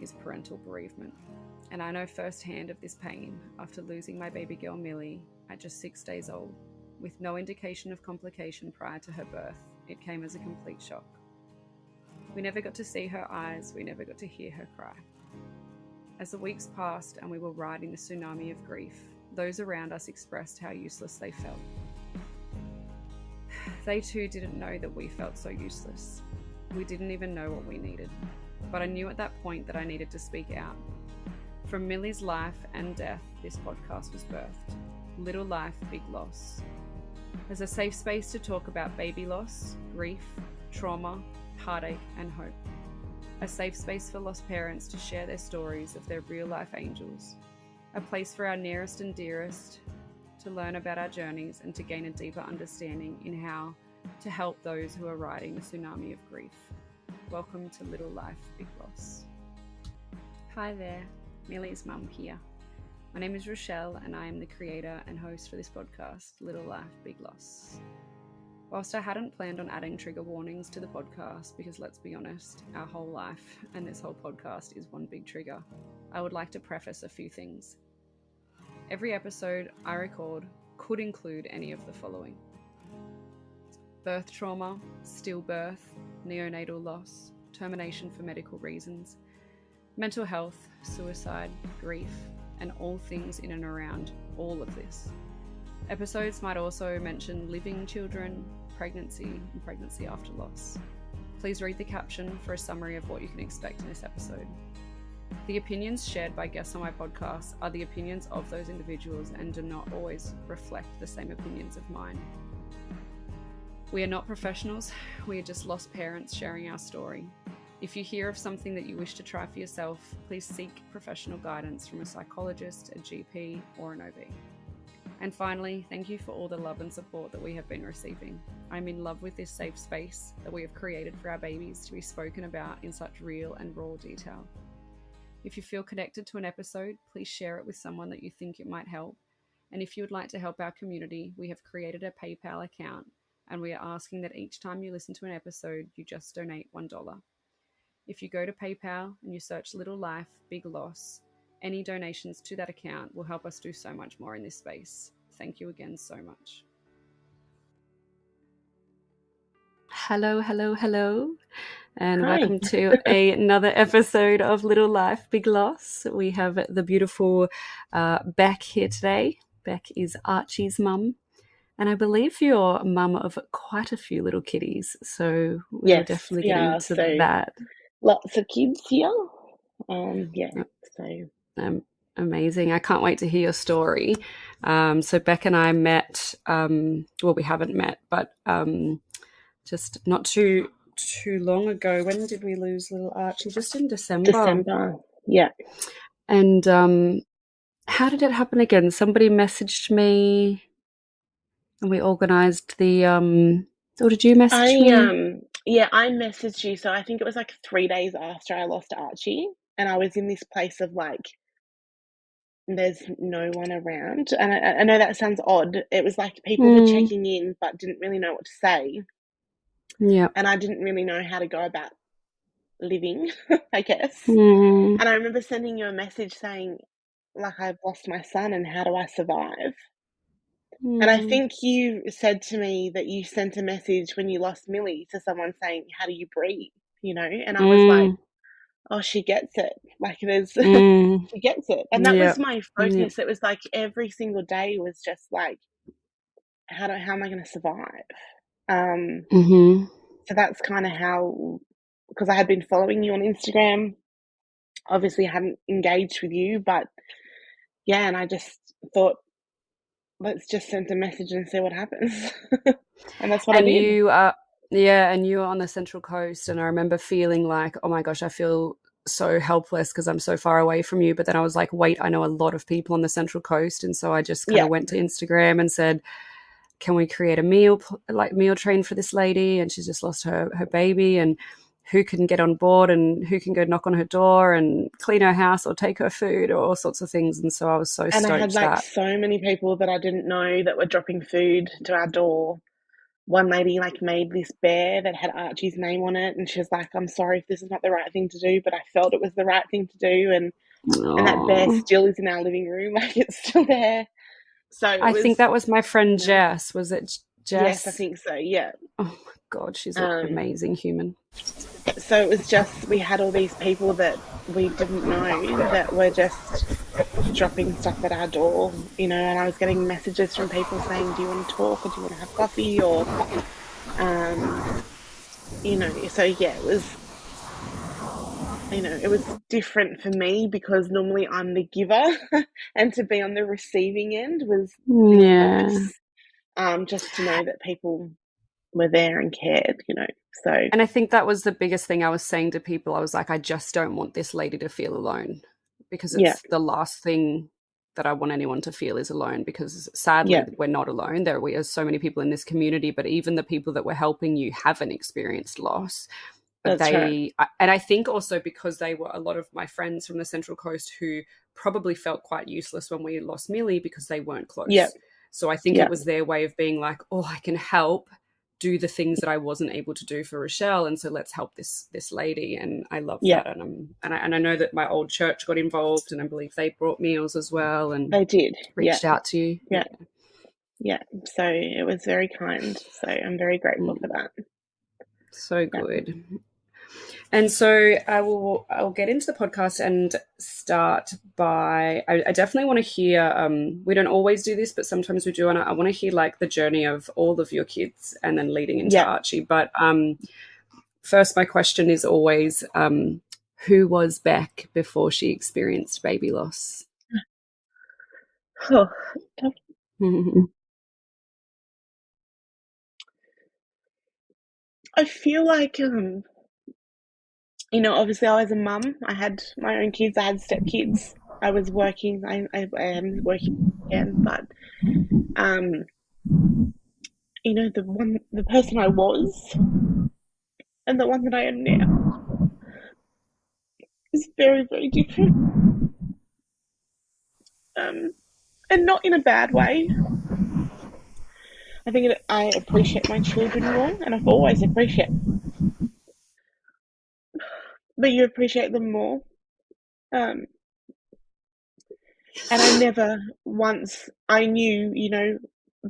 is parental bereavement. And I know firsthand of this pain after losing my baby girl Milli at just 6 days old. With no indication of complication prior to her birth, it came as a complete shock. We never got to see her eyes, we never got to hear her cry. As the weeks passed and we were riding the tsunami of grief, those around us expressed how useless they felt. They too didn't know that we felt so useless. We didn't even know what we needed. But I knew at that point that I needed to speak out. From Milli's life and death, this podcast was birthed. Little Life, Big Loss. As a safe space to talk about baby loss, grief, trauma, heartache, and hope. A safe space for lost parents to share their stories of their real-life angels. A place for our nearest and dearest to learn about our journeys and to gain a deeper understanding in how to help those who are riding the tsunami of grief. Welcome to Little Life, Big Loss. Hi there, Milli's mum here. My name is Rochelle and I am the creator and host for this podcast, Little Life, Big Loss. Whilst I hadn't planned on adding trigger warnings to the podcast, because let's be honest, our whole life and this whole podcast is one big trigger, I would like to preface a few things. Every episode I record could include any of the following: birth trauma, stillbirth, neonatal loss, termination for medical reasons, mental health, suicide, grief, and all things in and around all of this. Episodes might also mention living children, pregnancy, and pregnancy after loss. Please read the caption for a summary of what you can expect in this episode. The opinions shared by guests on my podcast are the opinions of those individuals and do not always reflect the same opinions of mine. We are not professionals, we are just lost parents sharing our story. If you hear of something that you wish to try for yourself, please seek professional guidance from a psychologist, a GP, or an OB. And finally, thank you for all the love and support that we have been receiving. I'm in love with this safe space that we have created for our babies to be spoken about in such real and raw detail. If you feel connected to an episode, please share it with someone that you think it might help. And if you would like to help our community, we have created a PayPal account, and we are asking that each time you listen to an episode, you just donate $1. If you go to PayPal and you search Little Life, Big Loss, any donations to that account will help us do so much more in this space. Thank you again so much. Hello, and Hi. welcome to another episode of Little Life, Big Loss. We have the beautiful Beck here today. Beck is Archie's mum, and I believe you're mum of quite a few little kitties, so we'll Yes, definitely get yeah, into so that. lots of kids here. Amazing. I can't wait to hear your story. So Beck and I met, well, we haven't met, but just not too long ago. When did we lose little Archie? Just in December. Yeah. And how did it happen again? Somebody messaged me and we organised the or did you message me? I messaged you. So I think it was like 3 days after I lost Archie, and I was in this place of like, there's no one around. And I know that sounds odd. It was like people were checking in but didn't really know what to say. Yeah. And I didn't really know how to go about living, I guess. Mm. And I remember sending you a message saying, like, I've lost my son and how do I survive? And I think you said to me that you sent a message when you lost Milli to someone saying, how do you breathe? You know, and I was like, oh, she gets it. Like, there's, she gets it. And that was my focus. It was like every single day was just like, how am I going to survive? So that's kind of how, because I had been following you on Instagram. Obviously, I hadn't engaged with you, but yeah, and I just thought, let's just send a message and see what happens. And that's what I did. And you were on the Central Coast, and I remember feeling like, oh my gosh, I feel so helpless because I'm so far away from you. But then I was like, wait, I know a lot of people on the Central Coast. And so I just kind of went to Instagram and said, can we create a meal train for this lady? And she's just lost her baby, and who can get on board and who can go knock on her door and clean her house or take her food or all sorts of things. And so I was so stoked. And I had like so many people that I didn't know that were dropping food to our door. one lady like made this bear that had Archie's name on it, and she was like, I'm sorry if this is not the right thing to do, but I felt it was the right thing to do. And that bear still is in our living room, like it's still there. So it I was, think that was my friend Jess. Was it Jess? Yes, I think so, yeah. Oh my God, she's an amazing human. So it was just, we had all these people that we didn't know that were just dropping stuff at our door, you know, and I was getting messages from people saying, do you want to talk, or do you want to have coffee, or, you know, so yeah, it was, you know, it was different for me because normally I'm the giver and to be on the receiving end was nice, just to know that people were there and cared, you know. So, and I think that was the biggest thing I was saying to people. I was like, I just don't want this lady to feel alone, because it's the last thing that I want anyone to feel is alone, because sadly we're not alone. We are so many people in this community, but even the people that were helping you haven't experienced loss. But and I think also because they were a lot of my friends from the Central Coast who probably felt quite useless when we lost Milli because they weren't close. So I think it was their way of being like, oh, I can help do the things that I wasn't able to do for Rochelle, and so let's help this lady. And I love that. And I know that my old church got involved, and I believe they brought meals as well, and they did reached out to you. So it was very kind, so I'm very grateful for that. So good. And so I'll get into the podcast and start by, I definitely want to hear, we don't always do this, but sometimes we do, and I want to hear like the journey of all of your kids and then leading into Archie. But first, my question is always, who was Beck before she experienced baby loss? Oh. I feel like, you know, obviously I was a mum. I had my own kids. I had stepkids. I was working. I am working again, but, you know, the person I was and the one that I am now is very, very different. And not in a bad way. I think I appreciate my children more, and I've always appreciated them. But you appreciate them more. And I never once, I knew, you know,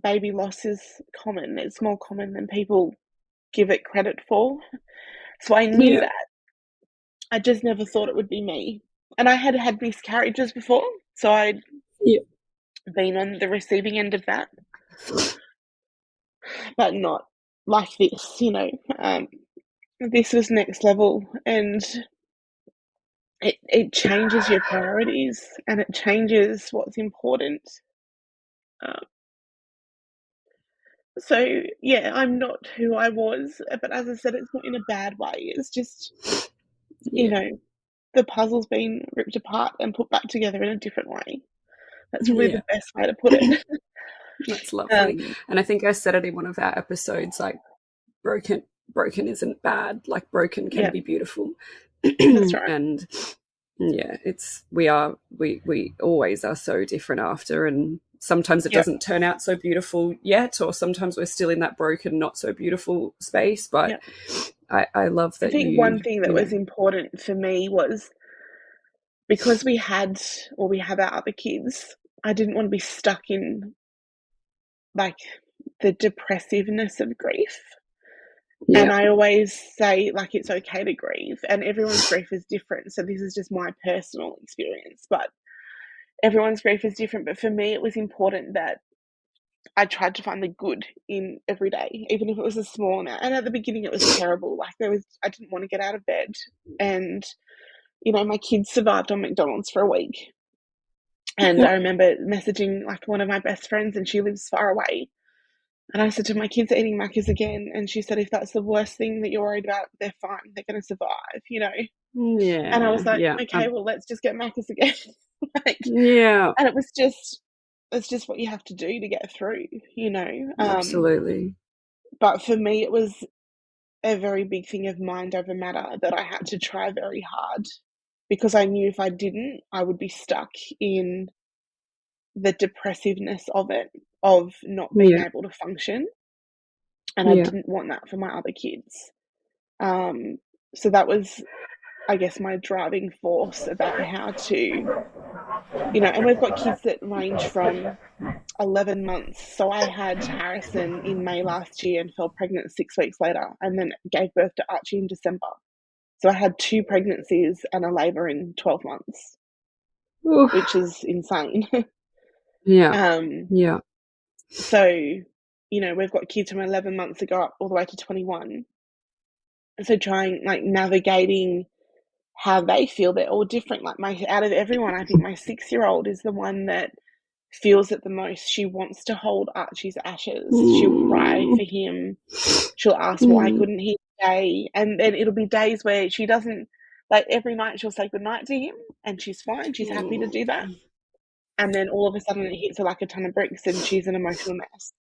baby loss is common. It's more common than people give it credit for. So I knew that. I just never thought it would be me. And I had had miscarriages before, so I'd been on the receiving end of that. But not like this, you know. This was next level, and it changes your priorities, and it changes what's important. So yeah, I'm not who I was, but as I said, it's not in a bad way. It's just, you know, the puzzle's been ripped apart and put back together in a different way. That's really the best way to put it. That's lovely. And I think I said it in one of our episodes, like broken isn't bad. Like broken can be beautiful. That's right. And we always are so different after, and sometimes it doesn't turn out so beautiful yet, or sometimes we're still in that broken, not so beautiful space. But I love that. I think one thing that was important for me was, because we have our other kids, I didn't want to be stuck in like the depressiveness of grief. And I always say, like, it's okay to grieve, and everyone's grief is different. So this is just my personal experience, but everyone's grief is different. But for me, it was important that I tried to find the good in every day, even if it was a small amount. And at the beginning, it was terrible. Like I didn't want to get out of bed, and you know, my kids survived on McDonald's for a week. And I remember messaging like one of my best friends, and she lives far away. And I said to my kids are eating Macca's again. And she said, if that's the worst thing that you're worried about, they're fine. They're going to survive, you know? Yeah. And I was like, okay, well, let's just get Macca's again. And it's just what you have to do to get through, you know? Absolutely. But for me, it was a very big thing of mind over matter that I had to try very hard, because I knew if I didn't, I would be stuck in the depressiveness of it, of not being able to function. and I didn't want that for my other kids. So that was, I guess, my driving force about how to, and we've got kids that range from 11 months. So I had Harrison in May last year and fell pregnant 6 weeks later, and then gave birth to Archie in December. So I had 2 pregnancies and a labour in 12 months, which is insane. Yeah. So, we've got kids from 11 months to go up all the way to 21. So trying, navigating how they feel, they're all different. Out of everyone, I think my 6-year-old is the one that feels it the most. She wants to hold Archie's ashes. She'll cry for him. She'll ask why couldn't he stay, and then it'll be days where she doesn't, every night she'll say goodnight to him and she's fine, she's happy to do that, and then all of a sudden it hits her like a ton of bricks and she's an emotional mess.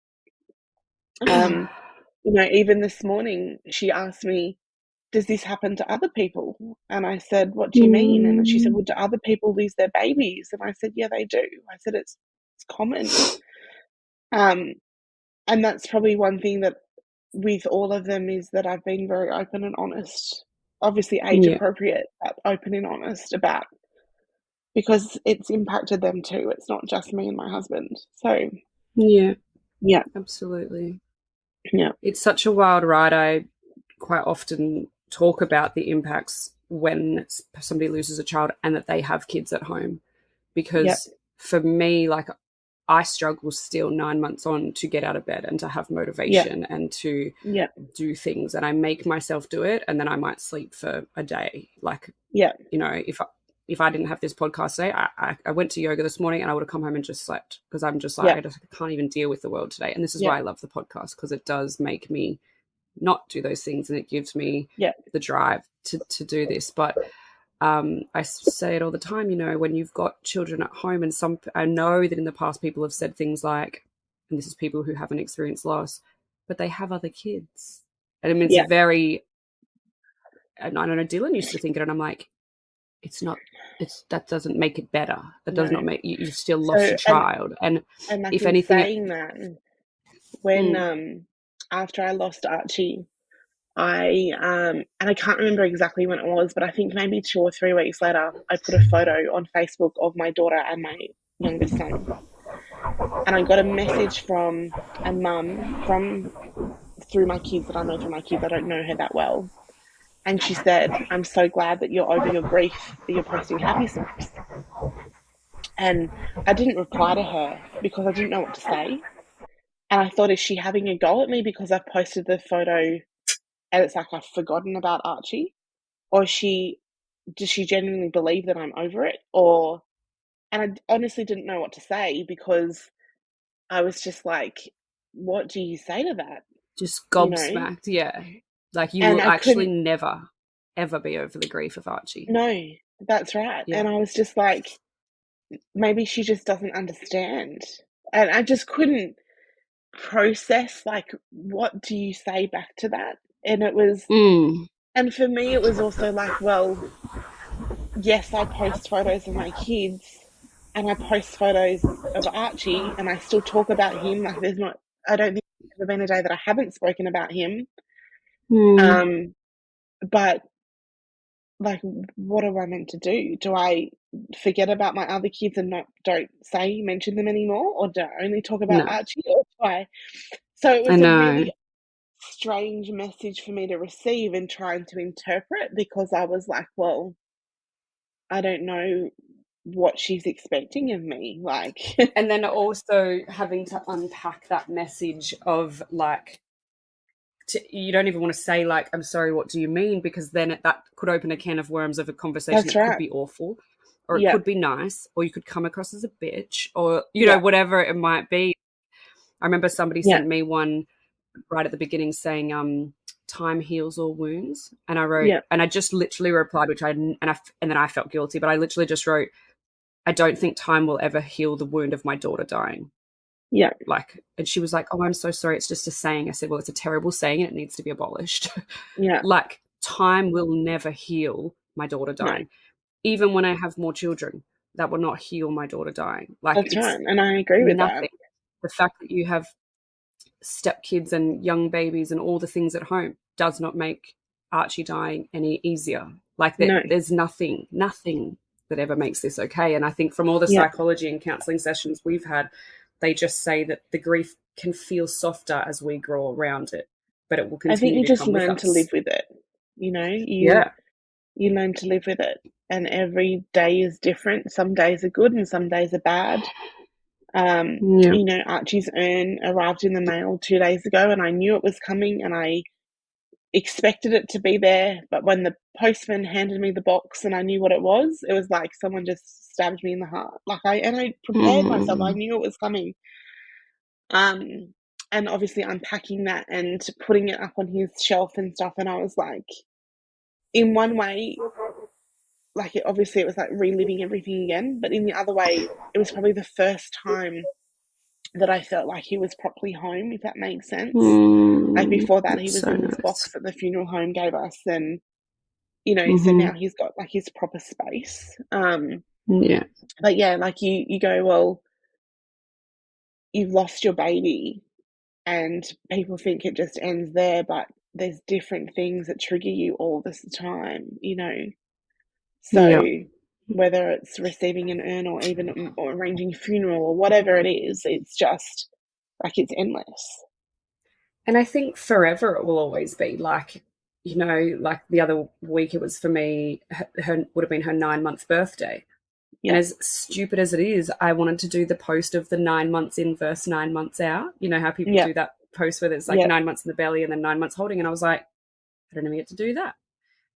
Even this morning she asked me, does this happen to other people? And I said, what do you mean? And she said, well, do other people lose their babies? And I said, yeah, they do. I said, it's common. And that's probably one thing that with all of them is that I've been very open and honest, obviously age appropriate, but open and honest about, because it's impacted them too. It's not just me and my husband. So yeah, absolutely. Yeah, it's such a wild ride. I quite often talk about the impacts when somebody loses a child and that they have kids at home, because for me, I struggle still 9 months on to get out of bed and to have motivation and to do things, and I make myself do it, and then I might sleep for a day. If I didn't have this podcast today, I went to yoga this morning and I would have come home and just slept, because I'm just I can't even deal with the world today. And this is why I love the podcast, because it does make me not do those things, and it gives me the drive to do this. But I say it all the time, when you've got children at home, and I know that in the past people have said things like, and this is people who haven't experienced loss, but they have other kids. And I mean, it's very, and I don't know, Dylan used to think it, and I'm like, that doesn't make it better. That does not make, you still lost your child. And if anything, saying that, when after I lost Archie, and I can't remember exactly when it was, but I think maybe 2 or 3 weeks later, I put a photo on Facebook of my daughter and my youngest son, and I got a message from a mum through my kids that I know through my kids. I don't know her that well, and she said, "I'm so glad that you're over your grief, that you're posting happy snaps." And I didn't reply to her because I didn't know what to say, and I thought, is she having a go at me because I posted the photo? And it's like I've forgotten about Archie, or does she genuinely believe that I'm over it? And I honestly didn't know what to say, because I was just like, what do you say to that? Just gobsmacked, you will actually never, ever be over the grief of Archie. No, that's right. And I was just like, maybe she just doesn't understand. And I just couldn't process, what do you say back to that? And it was, and for me, it was also like, well, yes, I post photos of my kids and I post photos of Archie and I still talk about him. I don't think there's ever been a day that I haven't spoken about him. But what am I meant to do? Do I forget about my other kids and don't mention them anymore? Or do I only talk about Archie? Or do I? So it was a really strange message for me to receive and trying to interpret, because I was like, well, I don't know what she's expecting of me. And then also having to unpack that message of you don't even want to say I'm sorry, what do you mean? Because then that could open a can of worms of a conversation that could be awful, or it could be nice, or you could come across as a bitch, or whatever it might be. I remember somebody sent me one right at the beginning saying, time heals all wounds. And I wrote, and I just literally replied, and then I felt guilty, but I literally just wrote, I don't think time will ever heal the wound of my daughter dying. Yeah. And she was like, oh, I'm so sorry, it's just a saying. I said, well, it's a terrible saying and it needs to be abolished. Yeah. Time will never heal my daughter dying. No. Even when I have more children, that will not heal my daughter dying. That's right. And I agree with that. The fact that you have stepkids and young babies and all the things at home does not make Archie dying any easier. Like No. there's nothing that ever makes this okay. And I think from all the Yeah. psychology and counselling sessions we've had, they just say that the grief can feel softer as we grow around it, but it will I think continue you to just come with learn to live us. with it. You know, Yeah. you learn to live with it, and every day is different. Some days are good and some days are bad. Yeah. You know, Archie's urn arrived in the mail 2 days ago, and I knew it was coming, and I expected it to be there. But when the postman handed me the box and I knew what it was like someone just stabbed me in the heart. Like I prepared myself. I knew it was coming. And obviously unpacking that and putting it up on his shelf and stuff. And I was like, in one way, like it was like reliving everything again. But in the other way, it was probably the first time that I felt like he was properly home, if that makes sense. Like before that, he That's was so in this nice. box that the funeral home gave us, and you know, so now he's got like his proper space. Yeah. But yeah, like you go, well, you've lost your baby, and people think it just ends there, but there's different things that trigger you all this time, you know. So Yeah. whether it's receiving an urn or even or arranging a funeral or whatever it is, it's just like it's endless. And I think forever it will always be like, you know, like the other week it was for me, her would have been her 9-month birthday. And Yeah, as stupid as it is, I wanted to do the post of the 9 months in versus 9 months out. You know how people yeah, do that post where there's like yeah. 9 months in the belly and then 9 months holding. And I was like, I don't even get to do that.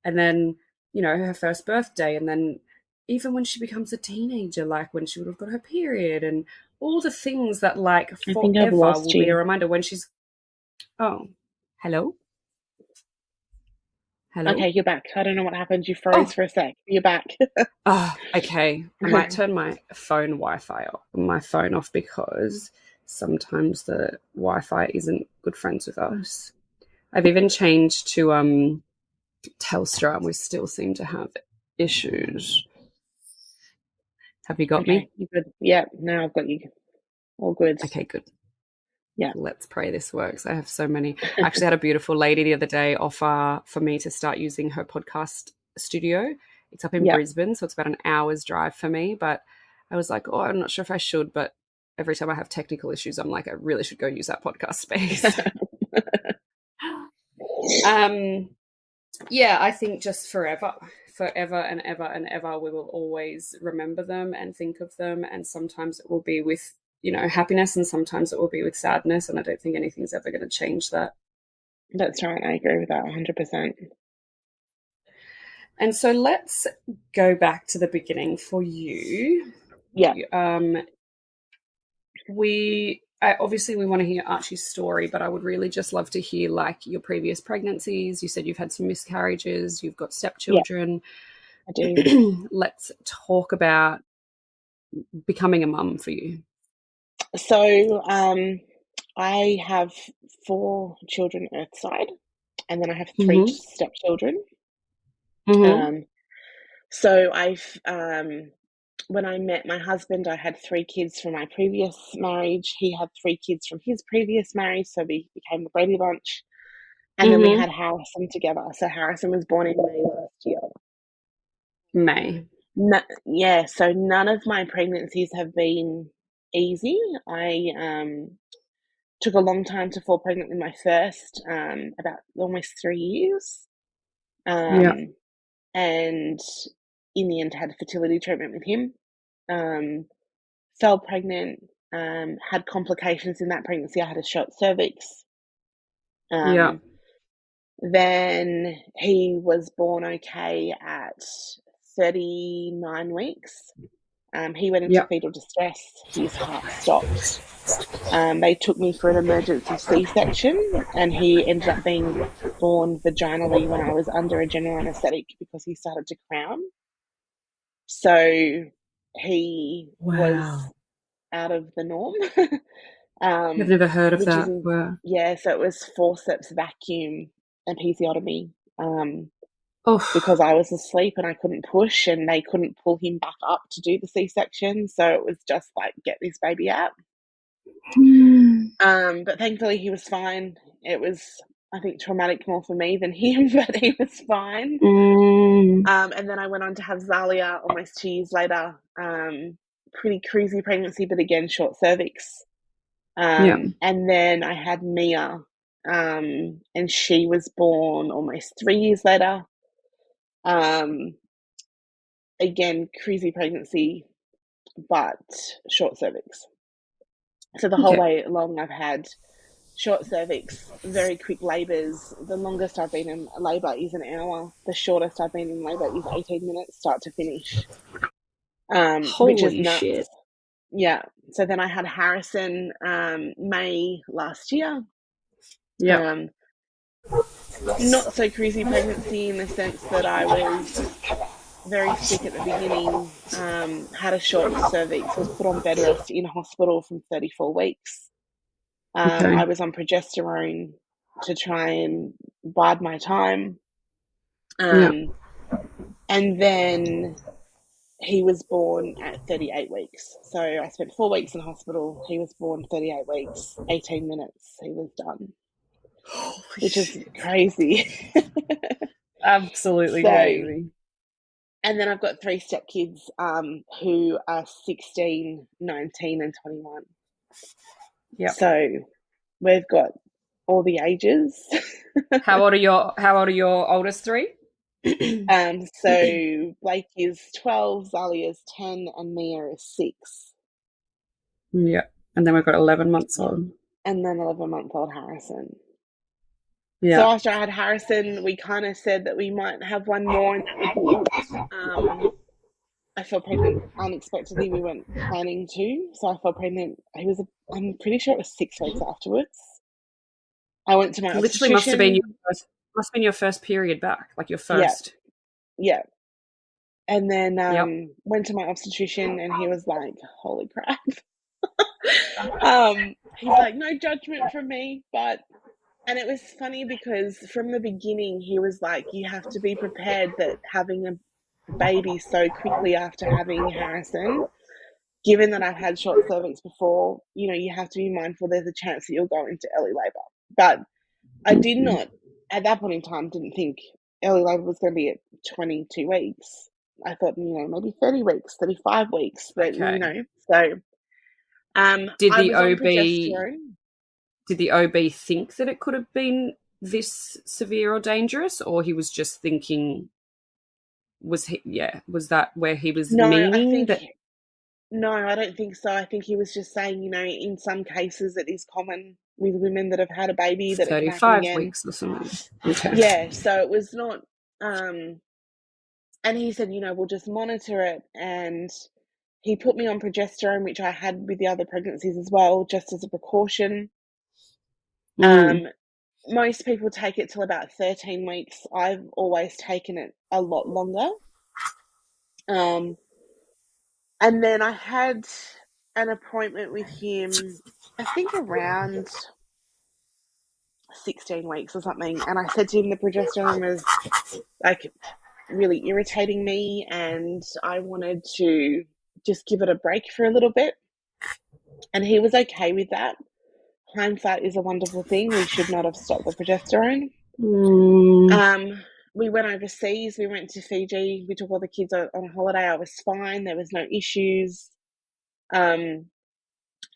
And then, you know, her first birthday. And then even when she becomes a teenager, like when she would have got her period and all the things that like I think I've forever lost will be a you. reminder when she's, oh, hello? Hello? Okay, you're back. I don't know what happened. You froze Oh, for a sec. You're back. oh, okay. I might turn my phone Wi-Fi off, my phone off because sometimes the Wi-Fi isn't good friends with us. I've even changed to Telstra, and we still seem to have issues. Have you got Okay, me? you good? Yeah, now I've got you. All good. Okay, good. Yeah. Let's pray this works. I have so many. I actually had a beautiful lady the other day offer for me to start using her podcast studio. It's up in Yeah. Brisbane, so it's about an hour's drive for me. But I was like, oh, I'm not sure if I should. But every time I have technical issues, I'm like, I really should go use that podcast space. Yeah, I think just forever and ever and ever, we will always remember them and think of them. And sometimes it will be with, you know, happiness, and sometimes it will be with sadness. And I don't think anything's ever going to change that. That's right. I agree with that 100%. And so let's go back to the beginning for you. Yeah. Obviously we want to hear Archie's story, but I would really just love to hear like your previous pregnancies. You said you've had some miscarriages, you've got Yeah, stepchildren. I do. Let's talk about becoming a mum for you. So, I have 4 children earthside, and then I have 3 Mm-hmm. stepchildren. Mm-hmm. So when I met my husband, I had 3 kids from my previous marriage. He had 3 kids from his previous marriage, so we became the Brady Bunch. And then we Mm-hmm. had Harrison together. So Harrison was born in May last year. May. No, yeah, so none of my pregnancies have been easy. I took a long time to fall pregnant with my first, about almost 3 years. Yeah. Um, and in the end, had fertility treatment with him. Fell pregnant, had complications in that pregnancy. I had a short cervix. Yeah. Um, then he was born okay at 39 weeks. He went into Yeah. fetal distress. His heart stopped. They took me for an emergency C-section, and he ended up being born vaginally when I was under a general anaesthetic because he started to crown. So he was Wow. out of the norm. I've never heard of Which is, that. Wow. yeah, so it was forceps vacuum episiotomy, Oh, because I was asleep and I couldn't push, and they couldn't pull him back up to do the C-section. So it was just like, get this baby out. But thankfully he was fine. It was, I think, traumatic more for me than him, but he was fine. And then I went on to have Zalia almost 2 years later. Pretty crazy pregnancy, but again, short cervix. And then I had Mia, and she was born almost 3 years later. Again, crazy pregnancy, but short cervix. So the whole way along, I've had short cervix, very quick labours. The longest I've been in labour is an hour. The shortest I've been in labour is 18 minutes, start to finish. Which is nuts. Shit. Yeah. So then I had Harrison May last year. Yeah. Not so crazy pregnancy in the sense that I was very sick at the beginning, had a short cervix, was put on bed rest in hospital from 34 weeks. I was on progesterone to try and bide my time. And then he was born at 38 weeks. So I spent 4 weeks in hospital. He was born 38 weeks, 18 minutes. He was done. Which is crazy. Absolutely crazy. And then I've got 3 stepkids who are 16, 19 and 21. Yeah. So we've got all the ages. How old are your oldest 3? So Blake is 12, Zalia is 10, and Mia is 6. Yeah. And then we've got 11 months old. And then 11-month-old Harrison. Yeah. So after I had Harrison, we kind of said that we might have one more, and that would be I fell pregnant unexpectedly. We weren't planning to, so I fell pregnant. I'm pretty sure it was 6 weeks afterwards. I went to my literally obstetrician. must have been your first period back, like your first. Yeah. And then went to my obstetrician, and he was like, "Holy crap!" He's like, "No judgment from me," and it was funny because from the beginning he was like, "You have to be prepared that having a baby so quickly after having Harrison, given that I've had short cervix before, you have to be mindful there's a chance that you'll go into early labour." But I did not, at that point in time, didn't think early labour was going to be at 22 weeks. I thought, maybe 30 weeks, 35 weeks, but, so Did I the was on OB progesterone. Did the OB think that it could have been this severe or dangerous, or he was just thinking, was that where he was meaning that? No, I don't think so. I think he was just saying, in some cases it is common with women that have had a baby that it can happen again. 35 weeks or something. Okay. Yeah, so it was not, and he said, we'll just monitor it, and he put me on progesterone, which I had with the other pregnancies as well, just as a precaution. Most people take it till about 13 weeks. I've always taken it a lot longer. And then I had an appointment with him, I think around 16 weeks or something. And I said to him the progesterone was like really irritating me, and I wanted to just give it a break for a little bit. And he was okay with that. Hindsight is a wonderful thing. We should not have stopped the progesterone. We went overseas. We went to Fiji. We took all the kids on a holiday. I was fine. There was no issues.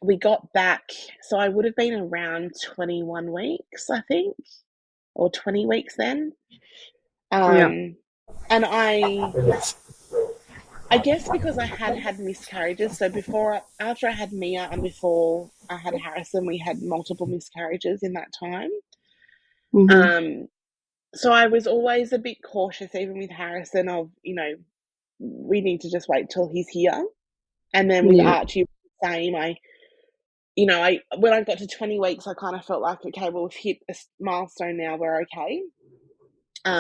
We got back. So I would have been around 21 weeks, I think, or 20 weeks then. And I guess because I had miscarriages. So after I had Mia and before I had Harrison, we had multiple miscarriages in that time. So I was always a bit cautious, even with Harrison, of, we need to just wait till he's here. And then with Archie, the same. When I got to 20 weeks, I kind of felt like, okay, well, we've hit a milestone now, we're okay.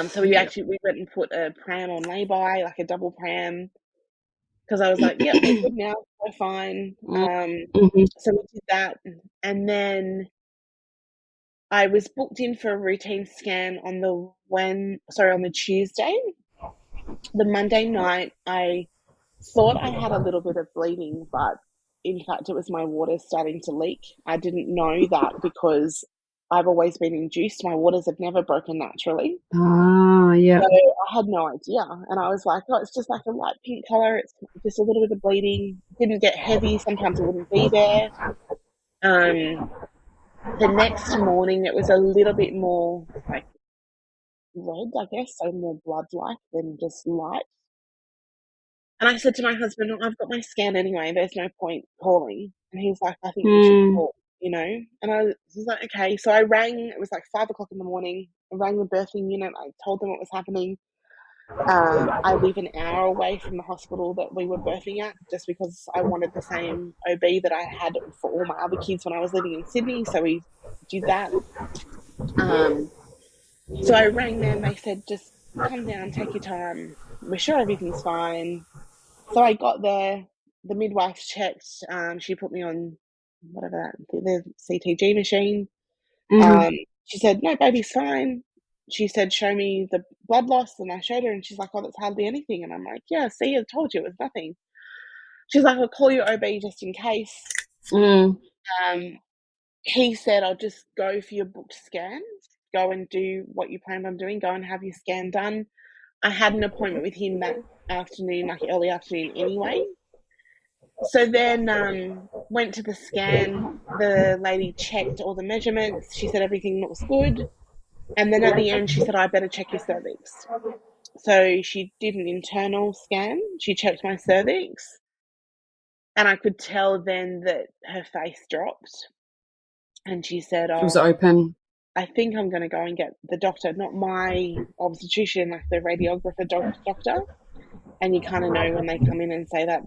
So we went and put a pram on lay-by, like a double pram, because I was like, yeah, we're good now, we're fine. So we did that, and then I was booked in for a routine scan on the Tuesday. The Monday night, I thought I had a little bit of bleeding, but in fact, it was my waters starting to leak. I didn't know that because I've always been induced. My waters have never broken naturally. Ah, yeah. So I had no idea. And I was like, oh, it's just like a light pink colour. It's just a little bit of bleeding. Didn't get heavy. Sometimes it wouldn't be there. The next morning, it was a little bit more like red, I guess, so more blood-like than just light. And I said to my husband, I've got my scan anyway. There's no point calling. And he's like, I think you should call, And I was like, okay. So I rang. It was like 5 o'clock in the morning. I rang the birthing unit. I told them what was happening. I live an hour away from the hospital that we were birthing at just because I wanted the same OB that I had for all my other kids when I was living in Sydney. So we did that. So I rang them. They said, just come down, take your time. We're sure everything's fine. So I got there. The midwife checked. She put me on whatever the CTG machine. She said, no, baby's fine. She said, show me the blood loss. And I showed her and she's like, oh, that's hardly anything. And I'm like, yeah, see, I told you it was nothing. She's like, I'll call your OB just in case. He said, I'll just go for your booked scans. Go and do what you planned on doing. Go and have your scan done. I had an appointment with him that afternoon, like early afternoon anyway. So then went to the scan. The lady checked all the measurements. She said everything looks good. And then at the end, she said, I better check your cervix. So she did an internal scan. She checked my cervix. And I could tell then that her face dropped. And she said, it was open. I think I'm going to go and get the doctor, not my obstetrician, like the radiographer doctor. And you kind of know when they come in and say that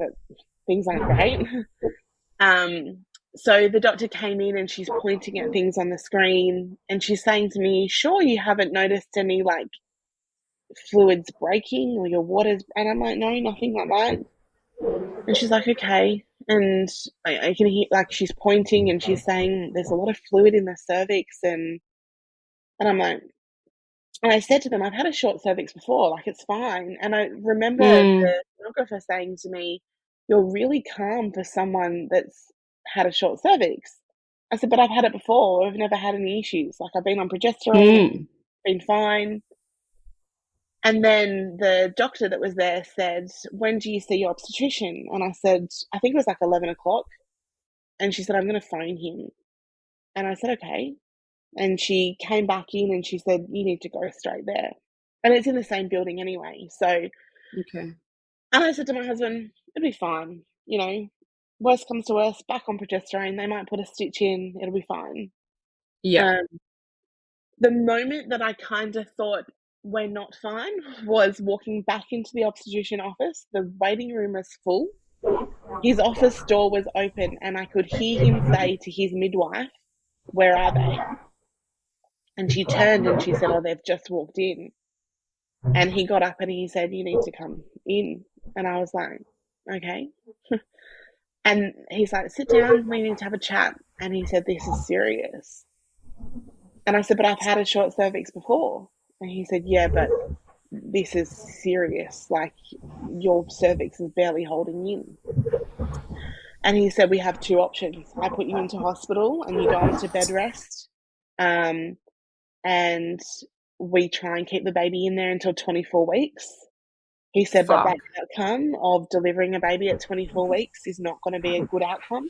things aren't great. So the doctor came in and she's pointing at things on the screen and she's saying to me, sure you haven't noticed any like fluids breaking or your waters? And I'm like, no, nothing like that. And she's like, okay. And I can hear, like, she's pointing and she's saying there's a lot of fluid in the cervix. And I'm like, and I said to them, I've had a short cervix before, like it's fine. And I remember the sonographer saying to me, you're really calm for someone that's had a short cervix. I said, but I've had it before. I've never had any issues. Like I've been on progesterone, been fine. And then the doctor that was there said, when do you see your obstetrician? And I said, I think it was like 11 o'clock. And she said, I'm going to phone him. And I said, okay. And she came back in and she said, you need to go straight there. And it's in the same building anyway. So, okay. And I said to my husband, it'll be fine. Worst comes to worst, back on progesterone. They might put a stitch in. It'll be fine. Yeah. The moment that I kind of thought we're not fine was walking back into the obstetrician office. The waiting room was full. His office door was open and I could hear him say to his midwife, where are they? And she turned and she said, oh, they've just walked in. And he got up and he said, you need to come in. And I was like, okay. And he's like, sit down, we need to have a chat. And he said, this is serious. And I said, but I've had a short cervix before. And he said, yeah, but this is serious. Like your cervix is barely holding in. And he said, we have two options. I put you into hospital and you go into bed rest. And we try and keep the baby in there until 24 weeks. He said, but that outcome of delivering a baby at 24 weeks is not going to be a good outcome.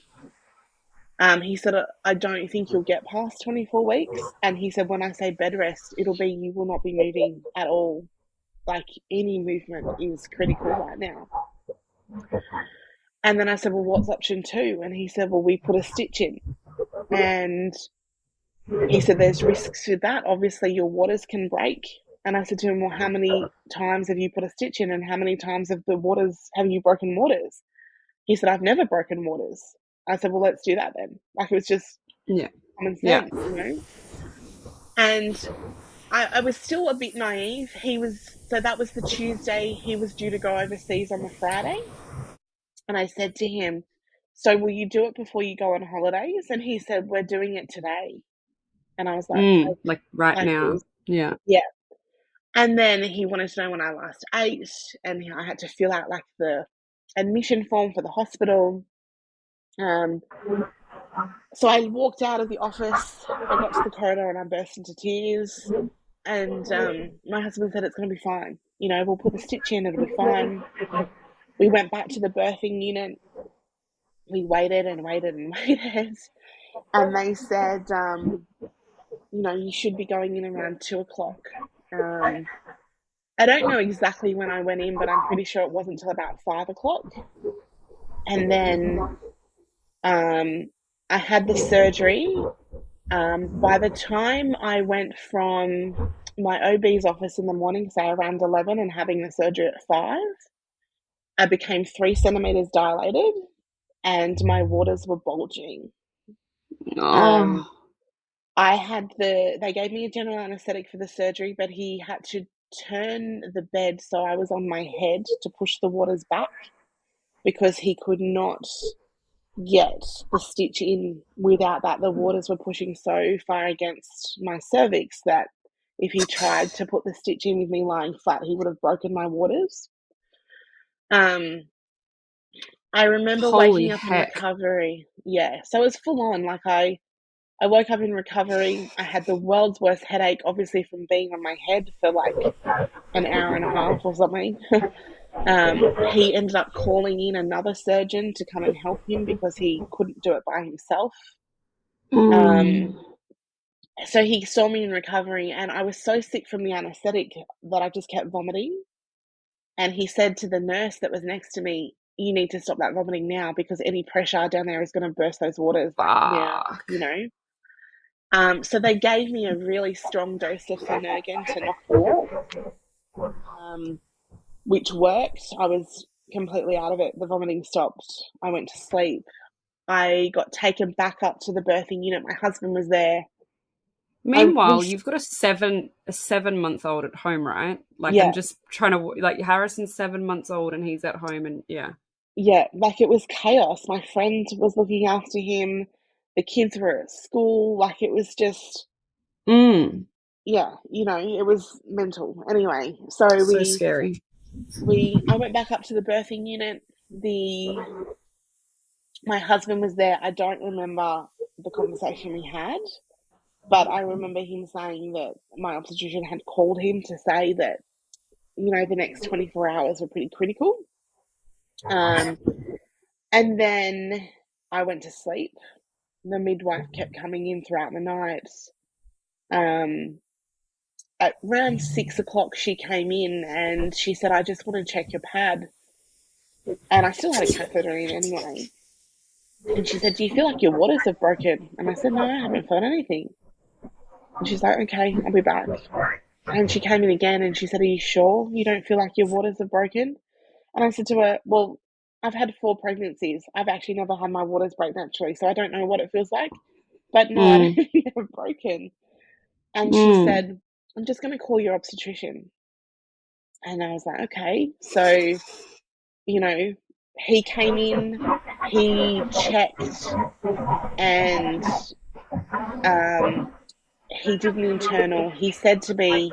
He said, I don't think you'll get past 24 weeks. And he said, when I say bed rest, it'll be you will not be moving at all. Like any movement is critical right now. And then I said, well, what's option two? And he said, well, we put a stitch in. And he said, there's risks with that. Obviously, your waters can break. And I said to him, well, how many times have you put a stitch in and how many times have you broken waters? He said, I've never broken waters. I said, well, let's do that then. Like it was just common sense, And I was still a bit naive. So that was the Tuesday. He was due to go overseas on the Friday. And I said to him, so will you do it before you go on holidays? And he said, we're doing it today. And I was like right now. Yeah. Yeah. And then he wanted to know when I last ate. And I had to fill out like the admission form for the hospital. Um, so I walked out of the office. I got to the corridor and I burst into tears. And my husband said, it's going to be fine. You know, we'll put the stitch in, it'll be fine. We went back to the birthing unit. We waited and waited and waited. And they said, you know, you should be going in around 2 o'clock. I don't know exactly when I went in, but I'm pretty sure it wasn't until about 5 o'clock. And then I had the surgery. By the time I went from my OB's office in the morning, say around 11, and having the surgery at 5, I became 3 centimeters dilated and my waters were bulging. Oh, They gave me a general anesthetic for the surgery, but he had to turn the bed so I was on my head to push the waters back because he could not get the stitch in without that. The waters were pushing so far against my cervix that if he tried to put the stitch in with me lying flat, he would have broken my waters. I remember holy waking up in heck. recovery. Yeah, so it was full on. Like I woke up in recovery. I had the world's worst headache, obviously from being on my head for like an hour and a half or something. He ended up calling in another surgeon to come and help him because he couldn't do it by himself. So he saw me in recovery, and I was so sick from the anesthetic that I just kept vomiting. And he said to the nurse that was next to me, you need to stop that vomiting now because any pressure down there is going to burst those waters like now, Fuck. you know. So they gave me a really strong dose of Phenergan to knock me out, which worked. I was completely out of it. The vomiting stopped. I went to sleep. I got taken back up to the birthing unit. My husband was there. Meanwhile, you've got a 7 month old at home, right? Like, I'm Yeah, just trying to, like, Harrison's 7 months old and he's at home, and yeah. yeah, like it was chaos. My friend was looking after him. The kids were at school. Like it was just, Mm. yeah, you know, it was mental. Anyway, so So scary. I went back up to the birthing unit. My husband was there. I don't remember the conversation we had, but I remember him saying that my obstetrician had called him to say that, you know, the next 24 hours were pretty critical. Um, and then I went to sleep. The midwife kept coming in throughout the night. Um, at around 6 o'clock, she came in and she said, I just want to check your pad. And I still had a catheter in anyway. And she said, do you feel like your waters have broken? And I said, no, I haven't felt anything. And she's like, okay, I'll be back. And she came in again and she said, are you sure you don't feel like your waters have broken? And I said to her, well, I've had 4 pregnancies. I've actually never had my waters break naturally, so I don't know what it feels like. But no, I don't Mm. think they're broken. And she Mm. said, I'm just going to call your obstetrician. And I was like, okay. So, you know, he came in, he checked, and he did an internal. He said to me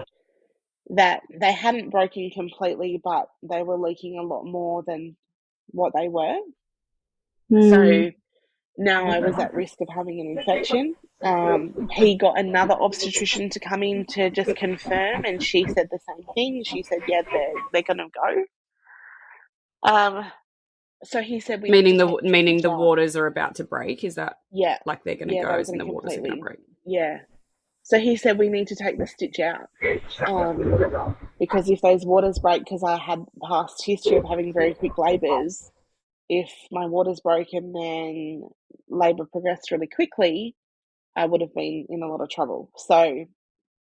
that they hadn't broken completely, but they were leaking a lot more than what they were. Mm. So now I was at risk of having an infection. He got another obstetrician to come in to just confirm, and she said the same thing. She said, "Yeah, they're gonna go." So he said we need to take the Meaning stitch the out. waters are about to break. Is that Yeah, like they're going to yeah, go they were and gonna the waters are going to completely. break? Yeah. So he said we need to take the stitch out, because if those waters break, because I had past history of having very quick labours, if my water's broken, then labour progressed really quickly, I would have been in a lot of trouble. So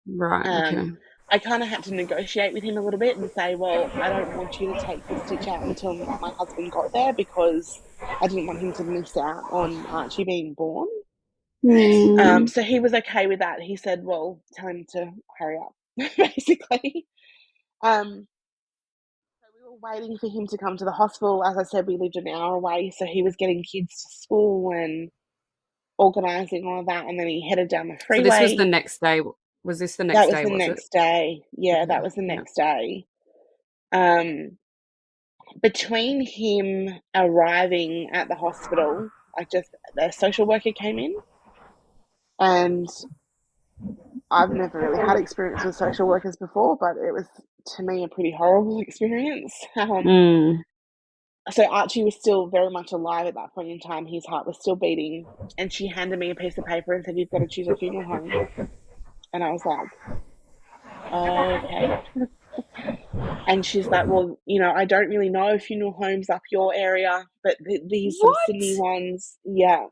Right. um, Okay. I kind of had to negotiate with him a little bit and say, well, I don't want you to take the stitch out until my husband got there because I didn't want him to miss out on Archie being born. Mm. So he was okay with that. He said, well, tell him to hurry up, basically. Um, so we were waiting for him to come to the hospital. As I said, we lived an hour away, so he was getting kids to school and organising all of that, and then he headed down the So this was the freeway. next day. Was this the That next was day? the Was it? next day. Yeah, that Okay. was the Yeah. next day. Um, Between him arriving at the hospital The social worker came in, and I've never really had experience with social workers before, but it was, to me, a pretty horrible experience. So Archie was still very much alive at that point in time. His heart was still beating, and she handed me a piece of paper and said, "You've got to choose a funeral home." And I was like, okay. And she's like, "Well, I don't really know funeral homes up your area, but these some Sydney ones." Yeah.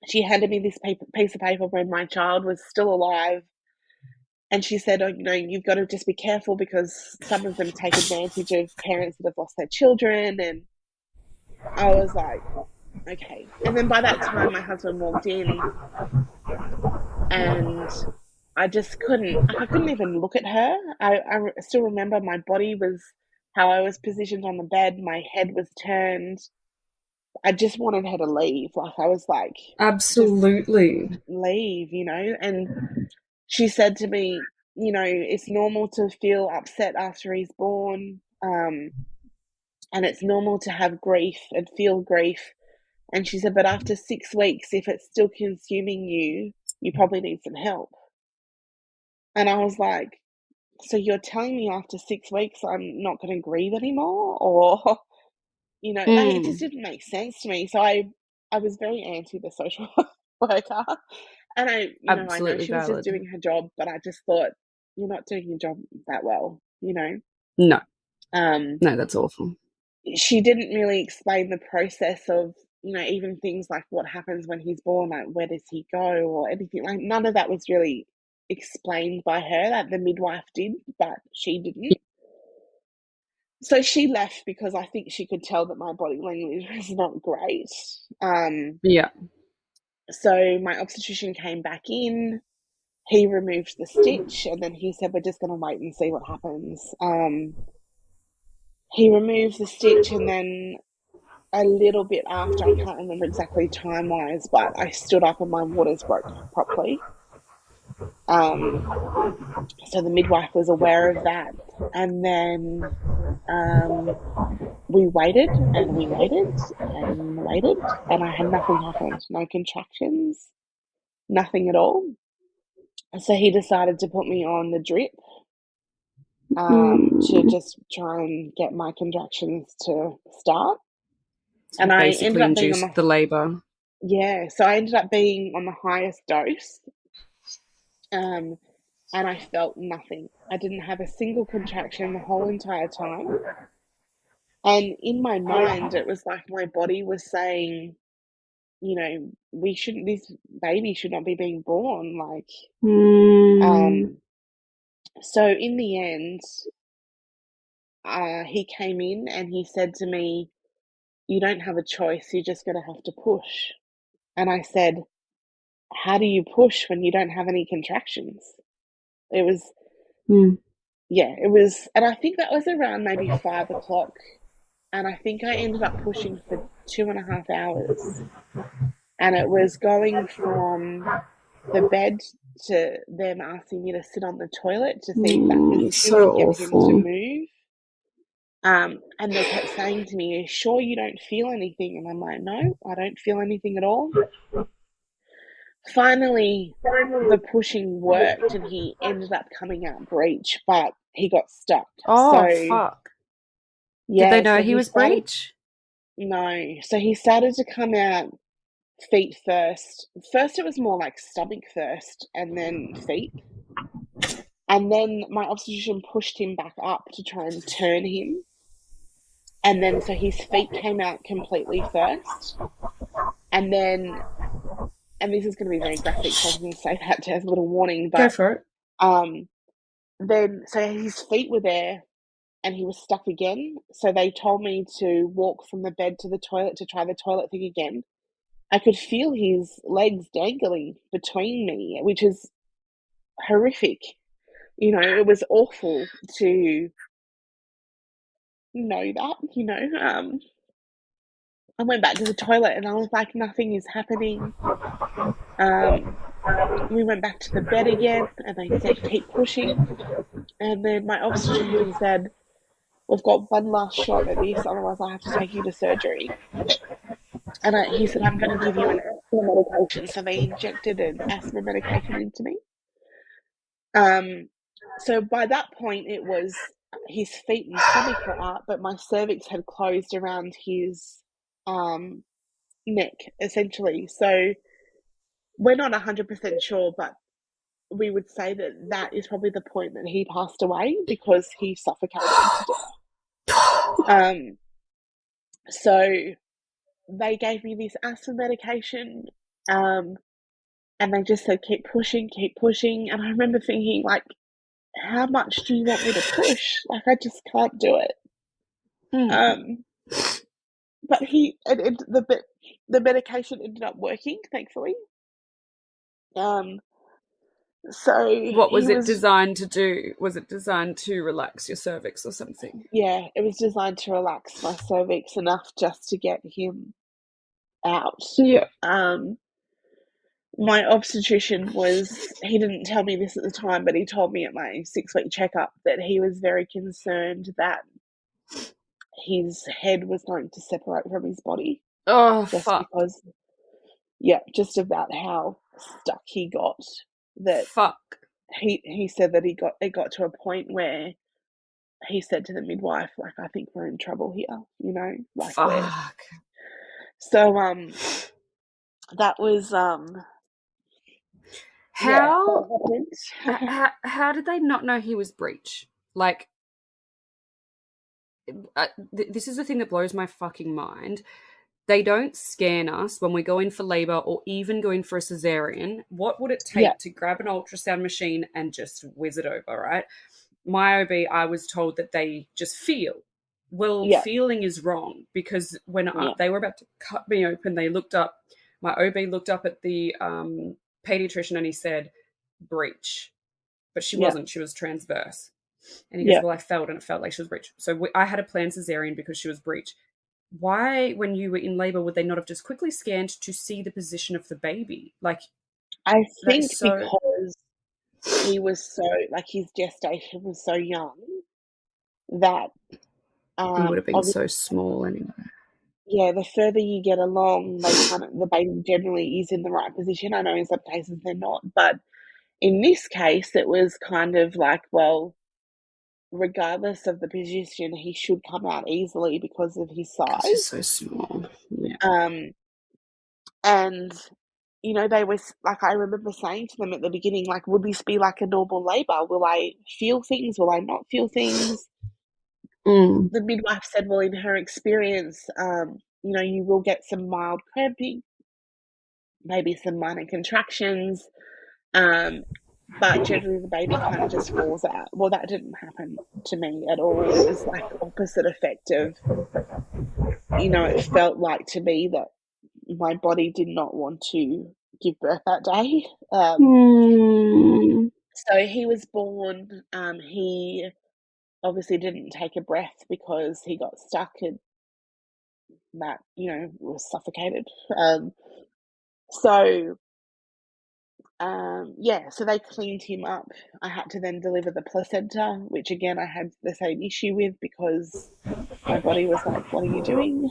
She handed me this piece of paper when my child was still alive. And she said, "Oh, you've got to just be careful because some of them take advantage of parents that have lost their children." And I was like, okay. And then by that time, my husband walked in, and I couldn't even look at her. I still remember my body was how I was positioned on the bed. My head was turned. I just wanted her to leave. Like, I was like, absolutely, just leave, And she said to me, it's normal to feel upset after he's born. And it's normal to have grief and feel grief. And she said, but after 6 weeks, if it's still consuming you, you probably need some help. And I was like, so you're telling me after 6 weeks I'm not going to grieve anymore? Or, like, it just didn't make sense to me. So I was very anti the social worker. And I know she was just doing her job, but I just thought, you're not doing your job that well, No. No, that's awful. She didn't really explain the process of, even things like what happens when he's born, like where does he go or anything. Like, none of that was really explained by her. Like, the midwife did, but she didn't. So she left because I think she could tell that my body language was not great. Yeah. So my obstetrician came back in. He removed the stitch, and then he said, "We're just going to wait and see what happens." He removed the stitch, and then a little bit after, I can't remember exactly time-wise, but I stood up and my waters broke properly. So the midwife was aware of that. And then we waited and we waited and waited, and I had nothing happen. No contractions, nothing at all. So he decided to put me on the drip to just try and get my contractions to start. And I ended up being on the labour. Yeah, so I ended up being on the highest dose. And I felt nothing. I didn't have a single contraction the whole entire time. And in my mind, it was like my body was saying, this baby should not be being born. Like, so in the end, he came in and he said to me, "You don't have a choice. You're just going to have to push." And I said, "How do you push when you don't have any contractions?" It was, it was, and I think that was around maybe 5 o'clock. And I think I ended up pushing for 2.5 hours. And it was going from the bed to them asking me to sit on the toilet to see if that position would get him to move. And they kept saying to me, "Are you sure you don't feel anything?" And I'm like, "No, I don't feel anything at all." Finally, the pushing worked and he ended up coming out breech, but he got stuck. Fuck. Yeah, did they know he was breech? No. So he started to come out feet first. First it was more like stomach first and then feet. And then my obstetrician pushed him back up to try and turn him. And then so his feet came out completely first. And then, and this is going to be very graphic, so I'm going to say that as a little warning. But, go for it. Then, so his feet were there and he was stuck again. So they told me to walk from the bed to the toilet to try the toilet thing again. I could feel his legs dangling between me, which is horrific. It was awful to know that, I went back to the toilet and I was like, nothing is happening. We went back to the bed again and they said, keep pushing. And then my obstetrician said, "We've got one last shot at this, otherwise I have to take you to surgery." And he said, I'm going to give you an asthma medication. So they injected an asthma medication into me. So by that point, it was his feet and stomach were out, but my cervix had closed around his neck, essentially. So we're not 100% sure, but we would say that that is probably the point that he passed away because he suffocated to death. So they gave me this asthma medication, and they just said, keep pushing. And I remember thinking, like, how much do you want me to push? Like, I just can't do it. But the medication ended up working, thankfully. So what was it designed to do? Was it designed to relax your cervix or something? Yeah, it was designed to relax my cervix enough just to get him out. Yeah. My obstetrician he didn't tell me this at the time, but he told me at my 6-week checkup that he was very concerned that his head was going to separate from his body. Oh, just fuck. Because, just about how stuck he got. That fuck. He said that it got to a point where he said to the midwife, like, I think we're in trouble here, like. Fuck. So that was how did they not know he was breech? Like, this is the thing that blows my fucking mind. They don't scan us when we go in for labor or even go in for a cesarean. What would it take to grab an ultrasound machine and just whiz it over, right? My OB, I was told that they just feel. Well, feeling is wrong because when they were about to cut me open, they looked up, my OB looked up at the pediatrician and he said, breech. But she wasn't, she was transverse. And he goes, well, I felt and it felt like she was breech. So I had a planned cesarean because she was breech. Why, when you were in labor, would they not have just quickly scanned to see the position of the baby? Like, I think because he was so, like, his gestation was so young that he would have been so small anyway. Yeah, the further you get along, the baby generally is in the right position. I know in some cases they're not, but in this case, it was kind of like, well, regardless of the position, he should come out easily because of his size. He's so small. Yeah. And they were like, I remember saying to them at the beginning, like, will this be like a normal labor? Will I feel things? Will I not feel things? The midwife said, well, in her experience, you will get some mild cramping, maybe some minor contractions, but generally the baby kind of just falls out. Well, that didn't happen to me at all. It was like opposite effect of, it felt like to me that my body did not want to give birth that day. So he was born. He obviously didn't take a breath because he got stuck and that, was suffocated. So they cleaned him up. I had to then deliver the placenta, which again I had the same issue with because my body was like, what are you doing?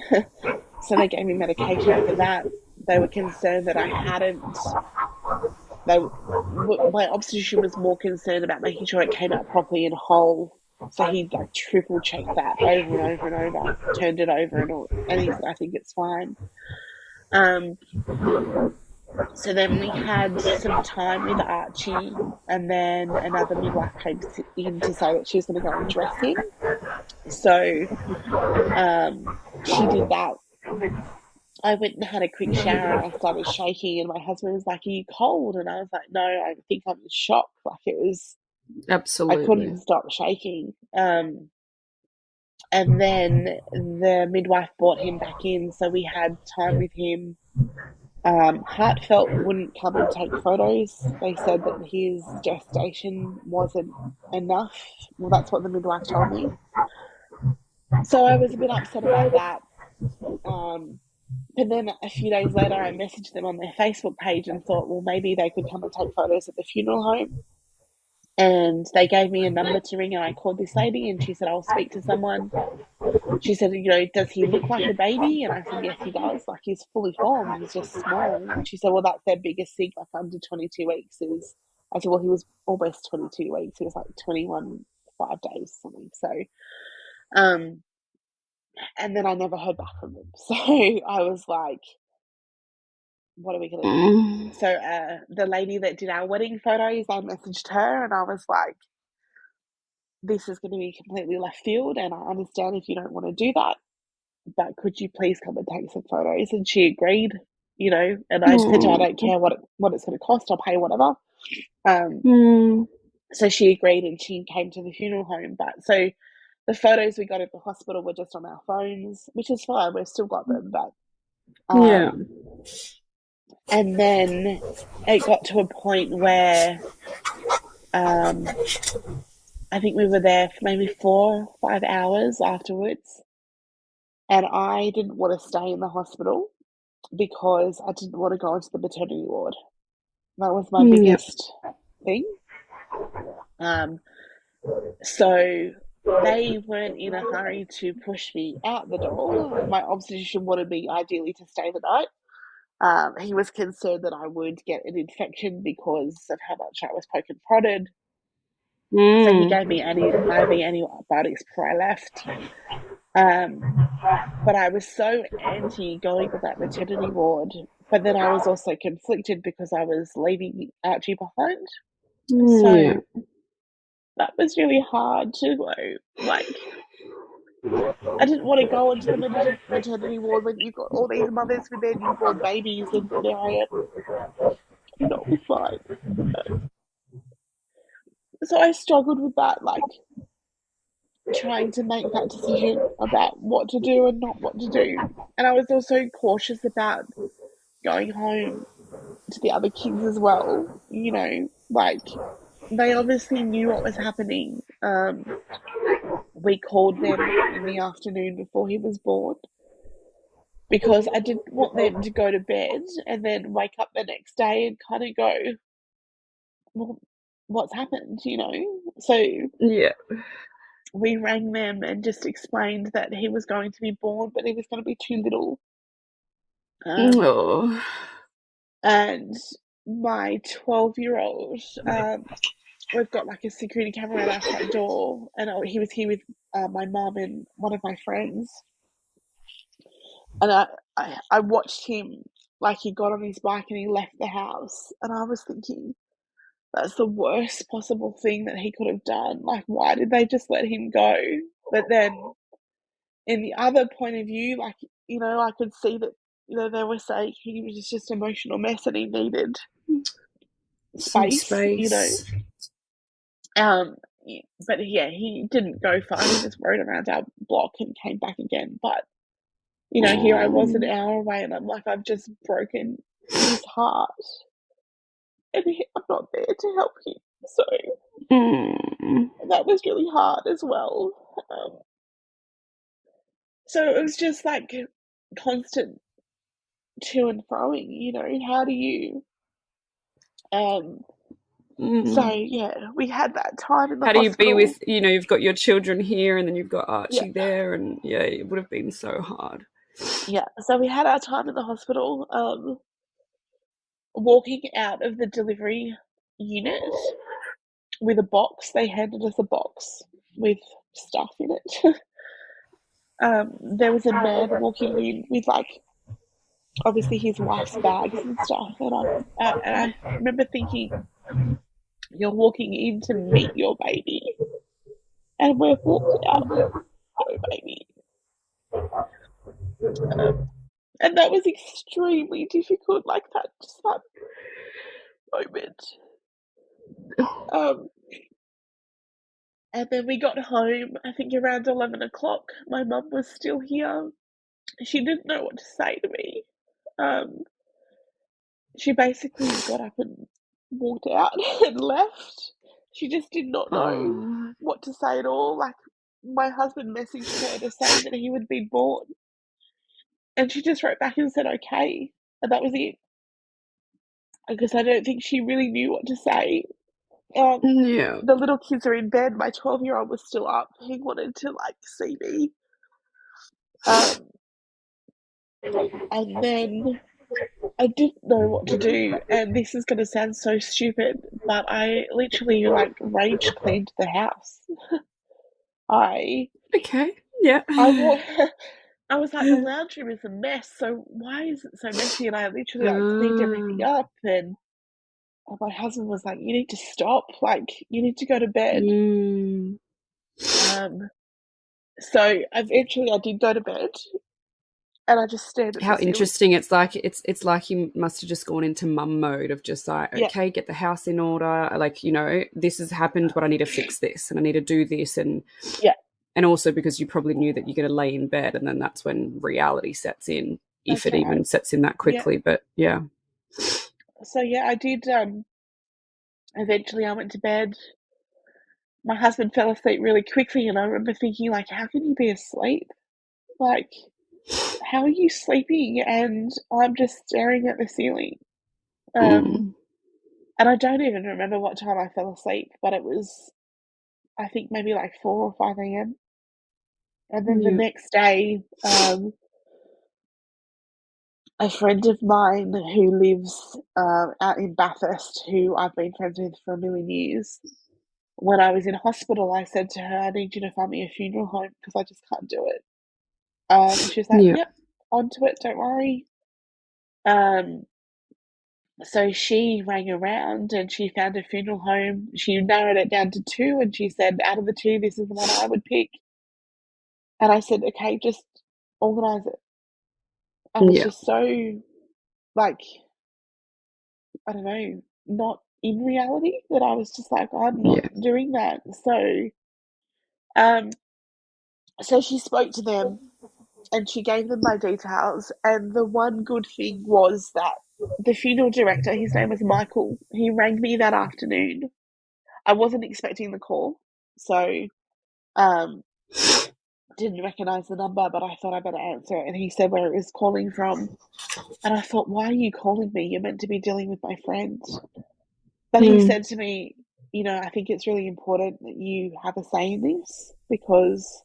So they gave me medication for that. They were concerned that I hadn't. My obstetrician was more concerned about making sure it came out properly and whole. So he like triple checked that over and over and over, turned it over and he said, I think it's fine. So then we had some time with Archie, and then another midwife came in to say that she was going to go and dress him. So she did that. I went and had a quick shower and I started shaking, and my husband was like, are you cold? And I was like, no, I think I'm in shock. Like, it was... Absolutely. I couldn't stop shaking. And then the midwife brought him back in, so we had time with him. Heartfelt wouldn't come and take photos. They said that his gestation wasn't enough. Well, that's what the midwife told me. So I was a bit upset about that. But then a few days later, I messaged them on their Facebook page and thought, well, maybe they could come and take photos at the funeral home. And they gave me a number to ring, and I called this lady, and she said, I'll speak to someone. She said, does he look like a baby? And I said, yes, he does. Like, he's fully formed. He's just small. And she said, well, that's their biggest thing, like under 22 weeks is. I said, well, he was almost 22 weeks. He was like 21, 5 days, something. So, and then I never heard back from them. So I was like, what are we going to do? So the lady that did our wedding photos, I messaged her, and I was like, this is going to be completely left field, and I understand if you don't want to do that, but could you please come and take some photos? And she agreed, and I said to her, I don't care what it's going to cost, I'll pay whatever. So she agreed, and she came to the funeral home. But so the photos we got at the hospital were just on our phones, which is fine. We've still got them, but and then it got to a point where I think we were there for maybe 4 or 5 hours afterwards, and I didn't want to stay in the hospital because I didn't want to go into the maternity ward. That was my biggest thing. So they weren't in a hurry to push me out the door. My obstetrician wanted me ideally to stay the night. He was concerned that I would get an infection because of how much I was poke and prodded. So he gave me IV antibiotics before I left. But I was so anti going to that maternity ward. But then I was also conflicted because I was leaving Archie behind. So that was really hard to go. Like, I didn't want to go into the maternity ward when you've got all these mothers with their newborn babies, and there I am, not with mine. So I struggled with that, like, trying to make that decision about what to do and not what to do. And I was also cautious about going home to the other kids as well, like, they obviously knew what was happening. We called them in the afternoon before he was born because I didn't want them to go to bed and then wake up the next day and kind of go, well, what's happened, So we rang them and just explained that he was going to be born, but he was going to be too little. And my 12-year-old, we've got like a security camera at our front door, and he was here with my mum and one of my friends. And I watched him, like, he got on his bike and he left the house, and I was thinking, that's the worst possible thing that he could have done. Like, why did they just let him go? But then, in the other point of view, like, I could see that, they were saying he was just an emotional mess and he needed space. But yeah, he didn't go far. He just rode around our block and came back again. But, here I was an hour away, and I'm like, I've just broken his heart. And I'm not there to help him. So that was really hard as well. So it was just like constant to and froing, how do you so yeah, we had that time in the hospital. How do you be with, you've got your children here and then you've got Archie there, and it would have been so hard. Yeah, so we had our time in the hospital, walking out of the delivery unit with a box. They handed us a box with stuff in it. There was a man walking in with, like, obviously his wife's bags and stuff, and I remember thinking, you're walking in to meet your baby, and we've walked out with your baby. And that was extremely difficult, like that moment. And then we got home, I think around 11 o'clock. My mum was still here. She didn't know what to say to me. She basically got up and walked out and left. She just did not know what to say at all. Like, my husband messaged her to say that he would be born, and she just wrote back and said, okay. And that was it. Because I don't think she really knew what to say. Yeah. The little kids are in bed. My 12-year-old was still up. He wanted to like see me. And then I didn't know what to do, and this is going to sound so stupid, but I literally like rage cleaned the house. I Okay. Yeah. I wa- I was like, the lounge room is a mess, so why is it so messy? And I literally like cleaned everything Ah. up, and my husband was like, "You need to stop. Like, you need to go to bed." Mm. Um, so eventually I did go to bed, and I just stared at the How ceiling. interesting. It's like you must have just gone into mum mode of just like, Yeah, okay, get the house in order. Like, this has happened, but I need to fix this and I need to do this. yeah, And also because you probably knew that you're going to lay in bed and then that's when reality sets in, if that's it right. even sets in that Yeah. quickly. But yeah. So yeah, I did. Eventually, I went to bed. My husband fell asleep really quickly, and I remember thinking, like, how can you be asleep? Like, how are you sleeping? And I'm just staring at the ceiling. Mm. And I don't even remember what time I fell asleep, but it was, I think, maybe like 4 or 5 a.m. And then the Yeah. next day, a friend of mine who lives out in Bathurst, who I've been friends with for a million years, when I was in hospital, I said to her, I need you to find me a funeral home because I just can't do it. And she was like, Yeah. yep, onto it, don't worry. Um, so she rang around and she found a funeral home. She narrowed it down to two and she said, out of the two, this is the one I would pick. And I said, okay, just organise it. I was Yeah. just so, like, I don't know, not in reality that I was just like, I'm not Yeah. doing that. Um, so she spoke to them and she gave them my details. And the one good thing was that the funeral director, his name was Michael, he rang me that afternoon. I wasn't expecting the call, so um, didn't recognize the number, but I thought I better answer it. And he said where it was calling from, and I thought, why are you calling me? You're meant to be dealing with my friend. But he Mm. said to me, I think it's really important that you have a say in this because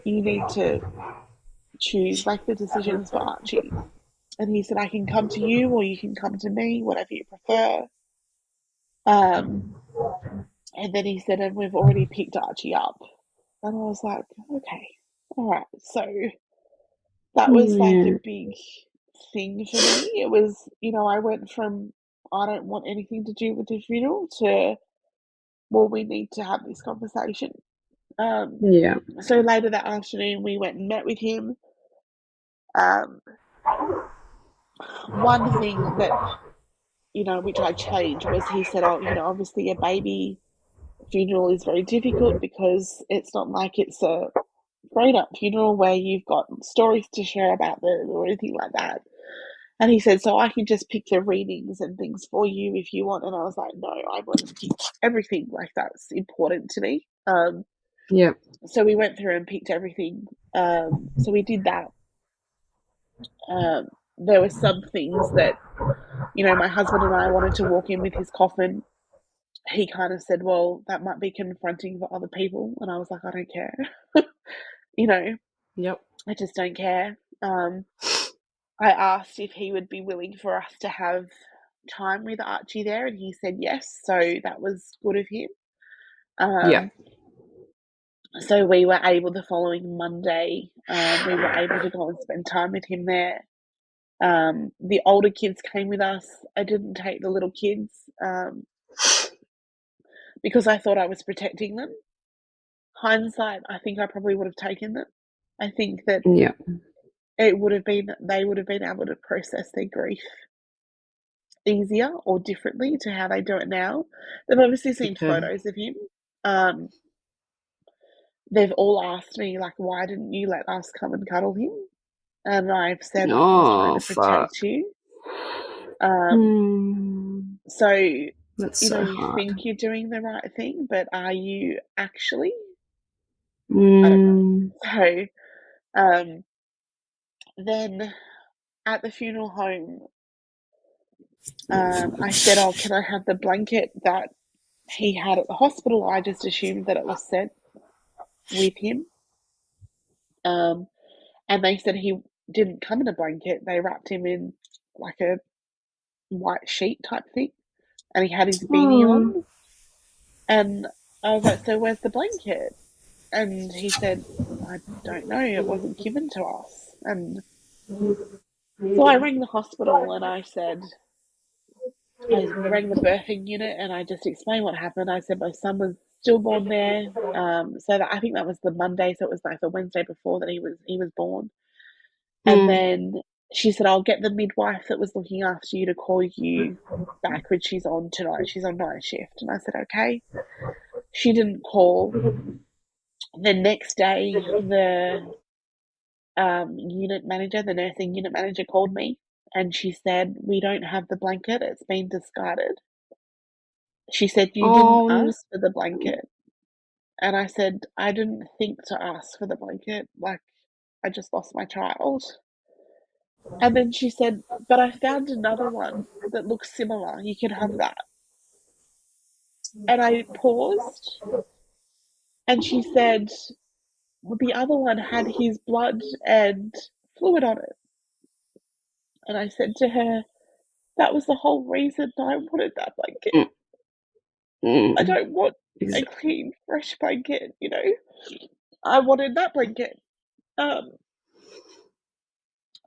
you need to make the decisions for Archie. And he said, I can come to you or you can come to me, whatever you prefer. Um, and then he said, and we've already picked Archie up. And I was like, okay, all right. So that was like a Yeah. big thing for me. It was, I went from, I don't want anything to do with the funeral to, well, we need to have this conversation. Um, Yeah. so later that afternoon, we went and met with him. Um, one thing that, which I changed was he said, oh, obviously a baby funeral is very difficult because it's not like it's a grown up funeral where you've got stories to share about them or anything like that. And he said, so I can just pick the readings and things for you if you want. And I was like, no, I want to pick everything. Like, that's important to me. Yeah. So we went through and picked everything. So we did that. There were some things that, my husband and I wanted to walk in with his coffin. He kind of said, well, that might be confronting for other people. And I was like, I don't care. you know, Yep. I just don't care. I asked if he would be willing for us to have time with Archie there, and he said yes. So that was good of him. Yeah. So we were able the following Monday, we were able to go and spend time with him there. The older kids came with us. I didn't take the little kids because I thought I was protecting them. Hindsight, I think I probably would have taken them. I think that Yeah. they would have been able to process their grief easier or differently to how they do it now. They've obviously seen Okay. photos of him. Um, they've all asked me, like, why didn't you let us come and cuddle him? And I've said, I was trying Oh, to fuck. protect you. Um, Mm. so, That's so you hard. think you're doing the right thing, but are you actually? I don't know. Mm. So, um, then at the funeral home, I said, oh, can I have the blanket that he had at the hospital, I just assumed that it was sent with him. And they said he didn't come in a blanket. They wrapped him in like a white sheet type thing, and he had his beanie on. And I was like, so where's the blanket? And he said, I don't know, it wasn't given to us. And so I rang the hospital and I rang the birthing unit and I just explained what happened. I said my son was stillborn there. So that I think that was the Monday, so it was like the Wednesday before that he was born. And then she said, I'll get the midwife that was looking after you to call you back when she's on tonight. She's on night shift. And I said, okay. She didn't call. The next day, the the nursing unit manager called me and she said, we don't have the blanket. It's been discarded. She said, you didn't ask for the blanket. And I said, I didn't think to ask for the blanket. Like, I just lost my child. And then she said, but I found another one that looks similar. You can have that. And I paused. And she said, well, the other one had his blood and fluid on it. And I said to her, that was the whole reason I wanted that blanket. I don't want a clean, fresh blanket, you know. I wanted that blanket.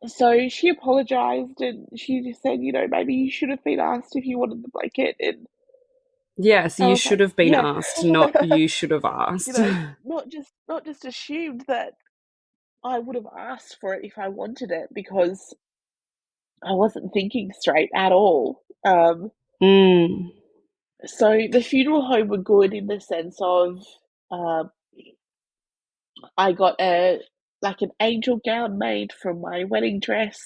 So she apologised and she just said, you know, maybe you should have been asked if you wanted the blanket. And yes, you should have been asked, not you should have asked. You know, not just assumed that I would have asked for it if I wanted it, because I wasn't thinking straight at all. So the funeral home were good in the sense of I got an angel gown made from my wedding dress.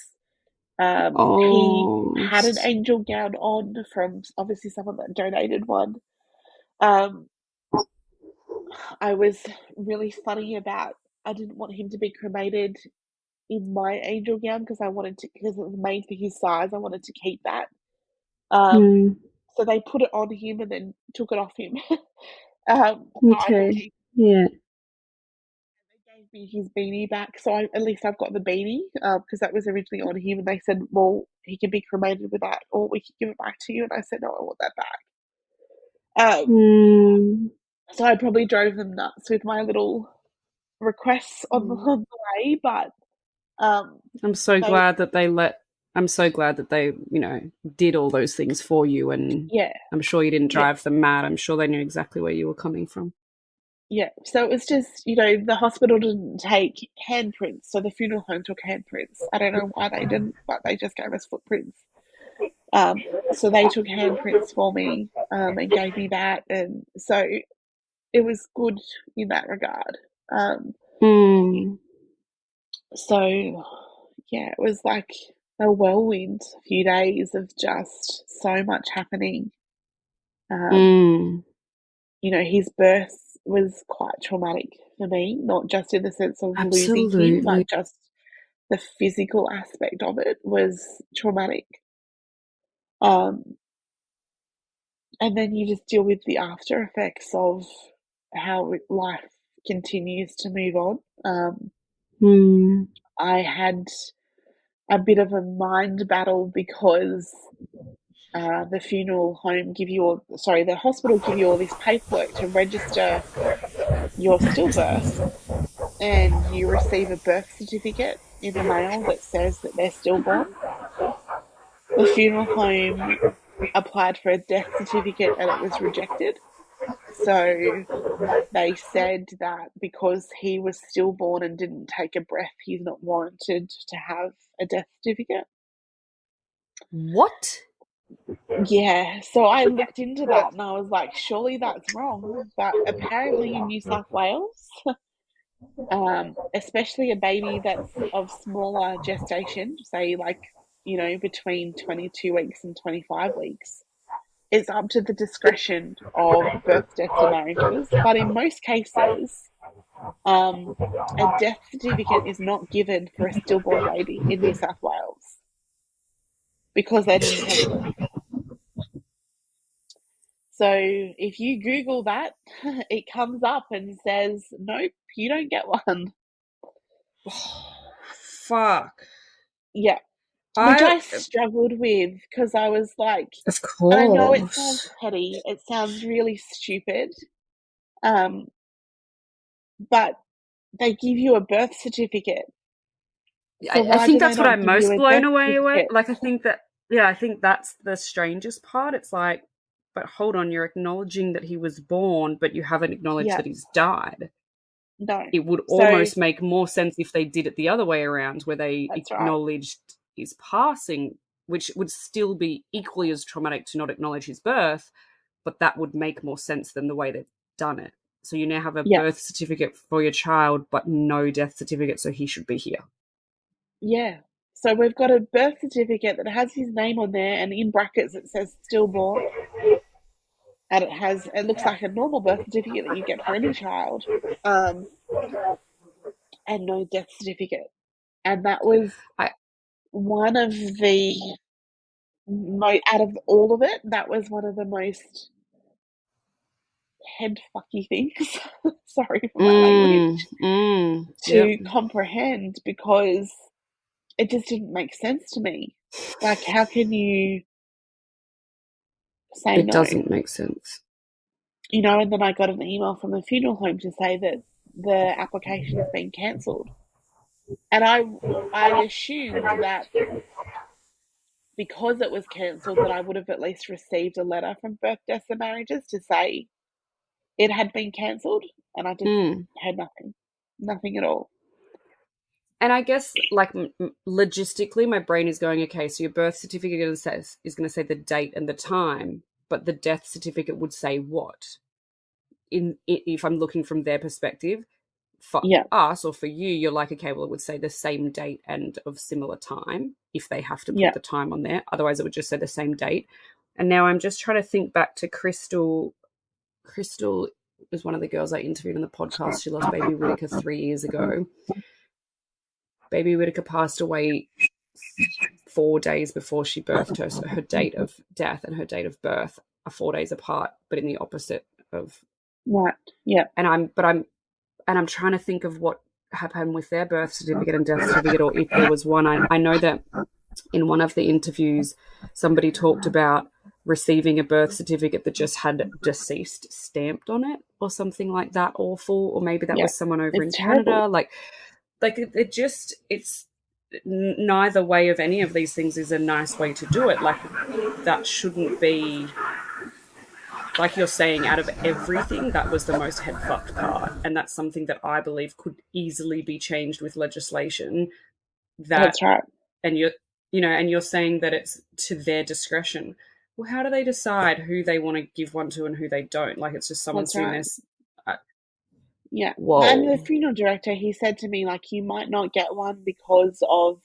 He had an angel gown on from obviously someone that donated one. I was really funny about, I didn't want him to be cremated in my angel gown because because it was made for his size, I wanted to keep that. So they put it on him and then took it off him. Okay. Yeah. They gave me his beanie back, so at least I've got the beanie because that was originally on him. And they said, well, he can be cremated with that, or we can give it back to you. And I said, no, I want that back. So I probably drove them nuts with my little requests on the way, but I'm so glad that they, you know, did all those things for you, and I'm sure you didn't drive them mad. I'm sure they knew exactly where you were coming from. Yeah, so it was just, you know, the hospital didn't take handprints, so the funeral home took handprints. I don't know why they didn't, but they just gave us footprints. So they took handprints for me and gave me that, and so it was good in that regard. So, yeah, it was like a whirlwind few days of just so much happening. You know, his birth was quite traumatic for me, not just in the sense of losing him, but just the physical aspect of it was traumatic. And then you just deal with the after effects of how life continues to move on. I had a bit of a mind battle because the hospital give you all this paperwork to register your stillbirth, and you receive a birth certificate in the mail that says that they're stillborn. The funeral home applied for a death certificate and it was rejected. So they said that because he was stillborn and didn't take a breath, he's not warranted to have a death certificate. What? Yeah, so I looked into that and I was like, surely that's wrong. But apparently in New South Wales, especially a baby that's of smaller gestation, say between 22 weeks and 25 weeks, it's up to the discretion of birth, deaths and marriages. But in most cases, a death certificate is not given for a stillborn baby in New South Wales because they didn't take a breath. So if you Google that, it comes up and says, nope, you don't get one. Fuck. Yeah. Which I struggled with because I was like, of and I know it sounds course. petty, it sounds really stupid, but they give you a birth certificate. So I why think do they that's what not I'm give you most a blown death away with. certificate? Like, I think that, yeah, I think that's the strangest part. It's like, but hold on, you're acknowledging that he was born, but you haven't acknowledged Yeah, that he's died. no. It would So almost make more sense if they did it the other way around, where they that's right. acknowledged his passing, which would still be equally as traumatic to not acknowledge his birth, but that would make more sense than the way they've done it. So you now have a Yeah, birth certificate for your child, but no death certificate, so he should be here. yeah. So we've got a birth certificate that has his name on there, and in brackets it says stillborn, and it looks like a normal birth certificate that you get for any child, um, and no death certificate. And that was I one of the out of all of it, that was one of the most head fucky things. Sorry for my language. yep. To comprehend, because it just didn't make sense to me. Like, how can you say It no? doesn't make sense. And then I got an email from the funeral home to say that the application has been cancelled. And I assumed that because it was cancelled, that I would have at least received a letter from Birth, Deaths and Marriages to say it had been cancelled, and I just had nothing at all. And I guess, like, logistically, my brain is going, okay, so your birth certificate is going to say the date and the time, but the death certificate would say what? If I'm looking from their perspective, for Yeah, us or for you, you're like, okay, well, it would say the same date and of similar time if they have to put yeah, the time on there. Otherwise, it would just say the same date. And now I'm just trying to think back to Crystal. Crystal was one of the girls I interviewed on the podcast. She lost baby Whitaker 3 years ago. Baby Whitaker passed away 4 days before she birthed her. So her date of death and her date of birth are 4 days apart, but in the opposite of. right, yeah, And I'm trying to think of what happened with their birth certificate and death certificate, or if there was one. I know that in one of the interviews, somebody talked about receiving a birth certificate that just had deceased stamped on it or something like that. Awful. Or maybe that yeah. was someone over in It's terrible. Canada. Like it's neither way of any of these things is a nice way to do it. Like, that shouldn't be, like you're saying, out of everything, that was the most head fucked part. And that's something that I believe could easily be changed with legislation. That's right. And you're saying that it's to their discretion. Well, how do they decide who they want to give one to and who they don't? Like, it's just someone That's sitting right. this. Yeah. And the Whoa. funeral director, he said to me, like, you might not get one because of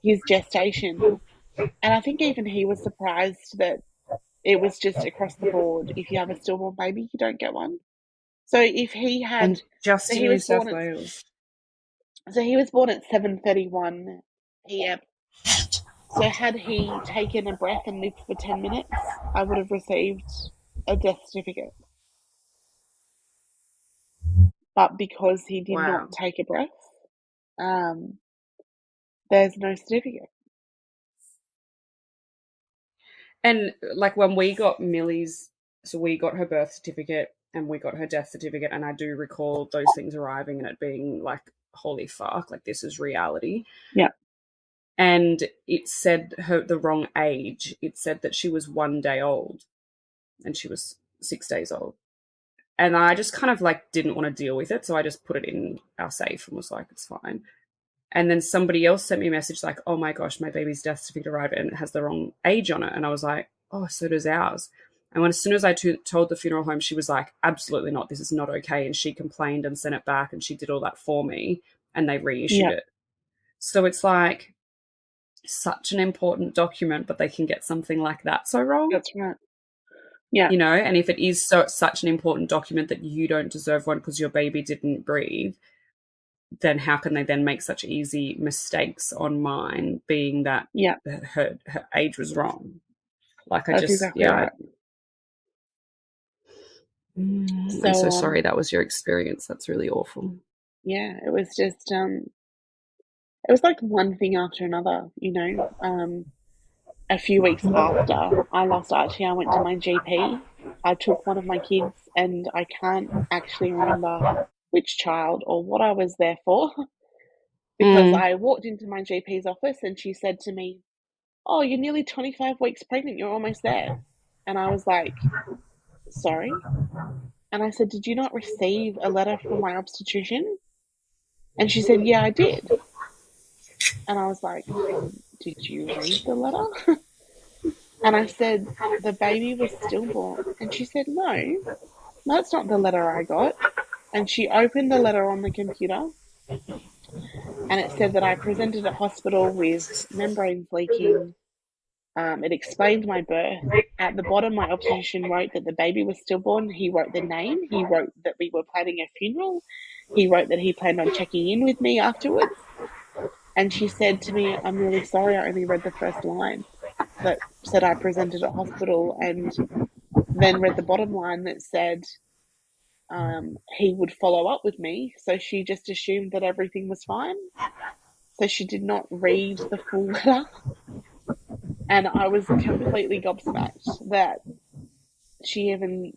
his gestation. And I think even he was surprised that it was just across the board. If you have a stillborn baby, you don't get one. So if he had, And just so in he New was South born at, Wales. so he was born at 7:31 p.m. So had he taken a breath and lived for 10 minutes, I would have received a death certificate. But because he did not Wow. take a breath, there's no certificate. And like when we got Milli's, so we got her birth certificate and we got her death certificate, and I do recall those things arriving and it being like, holy fuck, like this is reality. Yeah. And it said the wrong age. It said that she was 1 day old and she was 6 days old. And I just kind of like didn't want to deal with it. So I just put it in our safe and was like, it's fine. And then somebody else sent me a message like, oh my gosh, my baby's death certificate arrived and it has the wrong age on it. And I was like, oh, so does ours. And as soon as I told the funeral home, she was like, absolutely not. This is not okay. And she complained and sent it back and she did all that for me and they reissued it. So it's like such an important document, but they can get something like that so wrong. That's right. Yeah. And if it is such an important document that you don't deserve one because your baby didn't breathe, then how can they then make such easy mistakes on mine, being that her age was wrong? Like, That's exactly right. I'm So, so sorry that was your experience. That's really awful. yeah, it was just, it was like one thing after another, you know. A few weeks after I lost Archie, I went to my GP. I took one of my kids, and I can't actually remember which child or what I was there for because Mm. I walked into my GP's office and she said to me, "Oh, you're nearly 25 weeks pregnant. You're almost there." And I was like, "Sorry?" And I said, "Did you not receive a letter from my obstetrician?" And she said, "Yeah, I did." And I was like, "Did you read the letter?" And I said, "The baby was stillborn." And she said, "No, that's not the letter I got." And she opened the letter on the computer and it said that I presented at hospital with membranes leaking. It explained my birth. At the bottom, my obstetrician wrote that the baby was stillborn. He wrote the name. He wrote that we were planning a funeral. He wrote that he planned on checking in with me afterwards. And she said to me, "I'm really sorry, I only read the first line that said I presented at hospital," and then read the bottom line that said he would follow up with me. So she just assumed that everything was fine. So she did not read the full letter. And I was completely gobsmacked that she even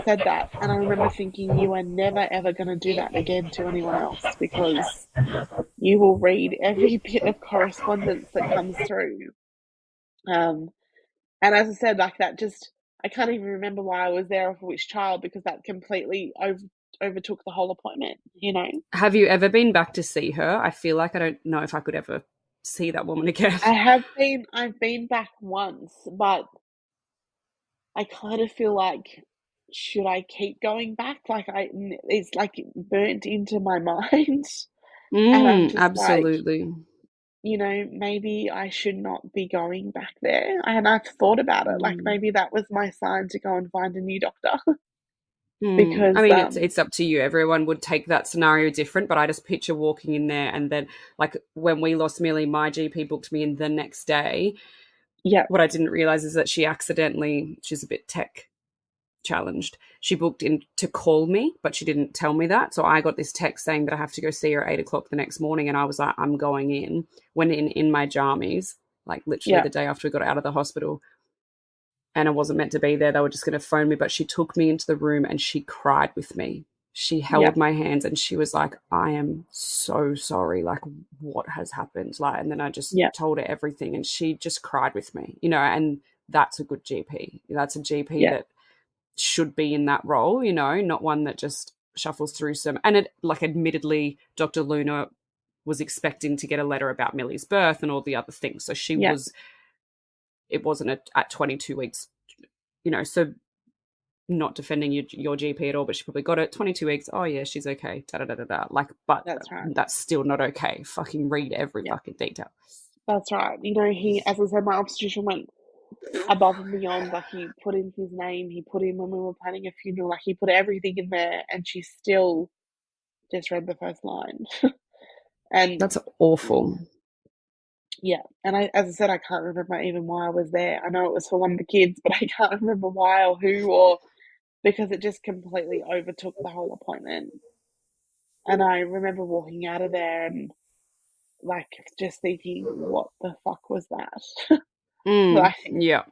said that. And I remember thinking, you are never, ever going to do that again to anyone else because you will read every bit of correspondence that comes through. Um, and as I said, like that just, I can't even remember why I was there or for which child because that completely overtook the whole appointment, you know? Have you ever been back to see her? I feel like I don't know if I could ever see that woman again. I've been back once, but I kind of feel like, should I keep going back? Like it's like burnt into my mind, and I'm just like, Absolutely. maybe I should not be going back there. And I've thought about it, like Mm. maybe that was my sign to go and find a new doctor because, I mean, it's up to you. Everyone would take that scenario different, but I just picture walking in there and then, like, when we lost Millie, my GP booked me in the next day. yeah, What I didn't realize is that she's a bit tech challenged. She booked in to call me, but she didn't tell me that. So I got this text saying that I have to go see her at 8 o'clock the next morning. And I was like, I'm going in. Went in my jammies, like literally yeah, the day after we got out of the hospital. And I wasn't meant to be there. They were just going to phone me. But she took me into the room and she cried with me. She yeah, held my hands and she was like, I am so sorry. Like, what has happened? Like, and then I just yeah, told her everything and she just cried with me, and that's a good GP. That's a GP yeah, that should be in that role, not one that just shuffles through some. And it, like, admittedly, Dr. Luna was expecting to get a letter about Millie's birth and all the other things. So yeah, it wasn't at 22 weeks, so not defending your GP at all, but she probably got it 22 weeks. Oh yeah, she's okay. Da da da da da. Like, but that's right. that's still not okay. Fucking read every Yeah, fucking detail. that's right. As I said, my obstetrician went above and beyond. Like he put in his name, he put in when we were planning a funeral, like he put everything in there, and she still just read the first line. And That's awful. yeah, and as I said, I can't remember even why I was there. I know it was for one of the kids, but I can't remember why or who or because it just completely overtook the whole appointment. And I remember walking out of there and like just thinking, what the fuck was that? Like Yeah.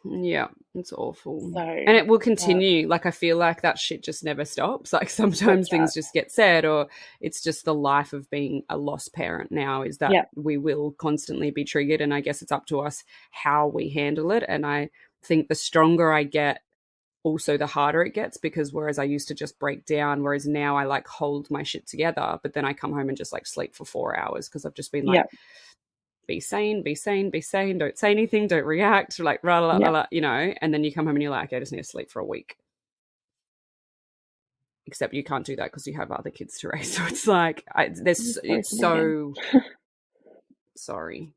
Yeah, it's awful. so, And it will but continue. Like, I feel like that shit just never stops. Like, sometimes that's right. things just get said, or it's just the life of being a lost parent now, is that Yeah, we will constantly be triggered. And I guess it's up to us how we handle it. And I think the stronger I get, also the harder it gets, because whereas I used to just break down, whereas now I like hold my shit together, but then I come home and just like sleep for 4 hours because I've just been like, yeah, be sane, be sane, be sane, don't say anything, don't react, like, rah, rah, rah, yeah, rah, and then you come home and you're like, okay, I just need to sleep for a week. Except you can't do that because you have other kids to raise. So it's like, it's sleeping again. so, sorry.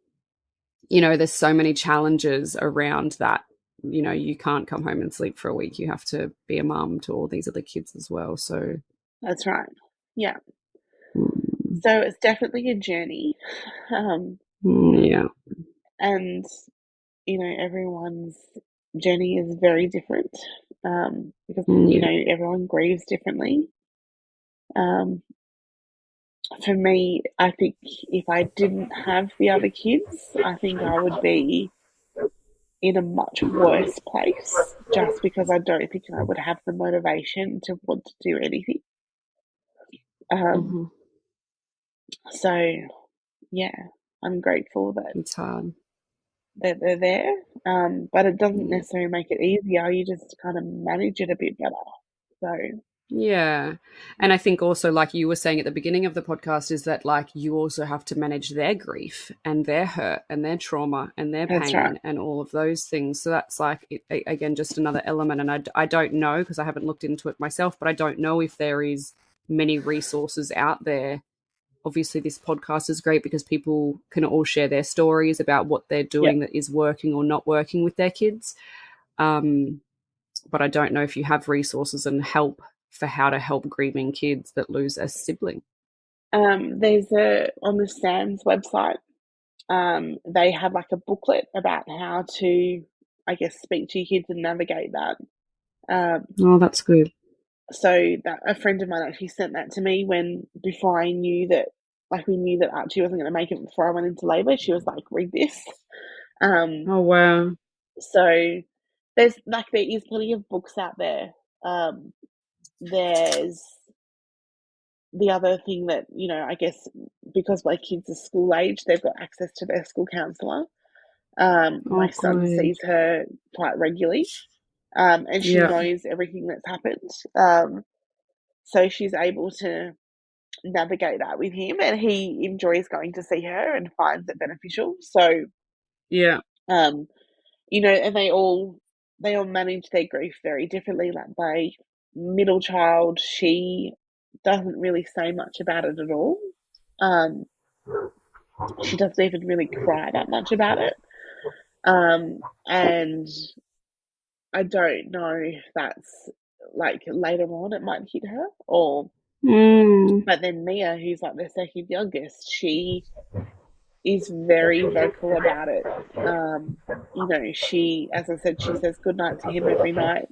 There's so many challenges around that. You can't come home and sleep for a week. You have to be a mum to all these other kids as well. So, That's right. Yeah. mm, So it's definitely a journey. Um, yeah. and everyone's journey is very different, because, Yeah. everyone grieves differently. Um, for me, I think if I didn't have the other kids, I think I would be in a much worse place just because I don't think I would have the motivation to want to do anything. Um, Mm-hmm. so, yeah, I'm grateful that It's hard. they're there, but it doesn't Yeah. necessarily make it easier. You just kind of manage it a bit better. So, Yeah. And I think also, like you were saying at the beginning of the podcast, is that like you also have to manage their grief and their hurt and their trauma and their that's right. pain and all of those things. So that's like, again, just another element. And I don't know because I haven't looked into it myself, but I don't know if there is many resources out there. Obviously, this podcast is great because people can all share their stories about what they're Yep. doing that is working or not working with their kids. But I don't know if you have resources and help for how to help grieving kids that lose a sibling. There's on the SAM's website, they have like a booklet about how to, I guess, speak to your kids and navigate that. Um, Oh, that's good. so that a friend of mine actually sent that to me when before I knew that, like we knew that Archie wasn't going to make it before I went into labour. She was like, "Read this." Um, Oh, wow. so there is plenty of books out there. There's the other thing that, I guess because my kids are school age, they've got access to their school counsellor. My Oh, son good. sees her quite regularly, and she Yeah. knows everything that's happened. So she's able to navigate that with him, and he enjoys going to see her and finds it beneficial. So, Yeah. um, and they all manage their grief very differently. Like my middle child, she doesn't really say much about it at all. Um, she doesn't even really cry that much about it. And I don't know if that's like later on it might hit her or, Mm. but then Mia, who's like the second youngest, she is very vocal about it. She, as I said, she says goodnight to him every night.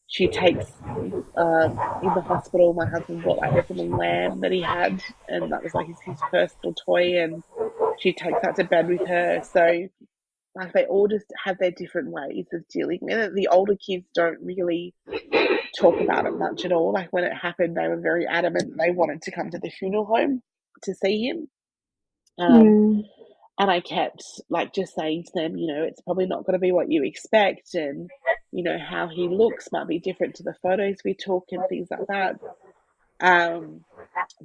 She takes, in the hospital, my husband bought like this little lamb that he had, and that was like his first little toy, and she takes that to bed with her. So, like, they all just have their different ways of dealing with it. The older kids don't really talk about it much at all. Like, when it happened, they were very adamant they wanted to come to the funeral home to see him. Um, Mm. and I kept like just saying to them, it's probably not going to be what you expect, and how he looks might be different to the photos we took and things like that.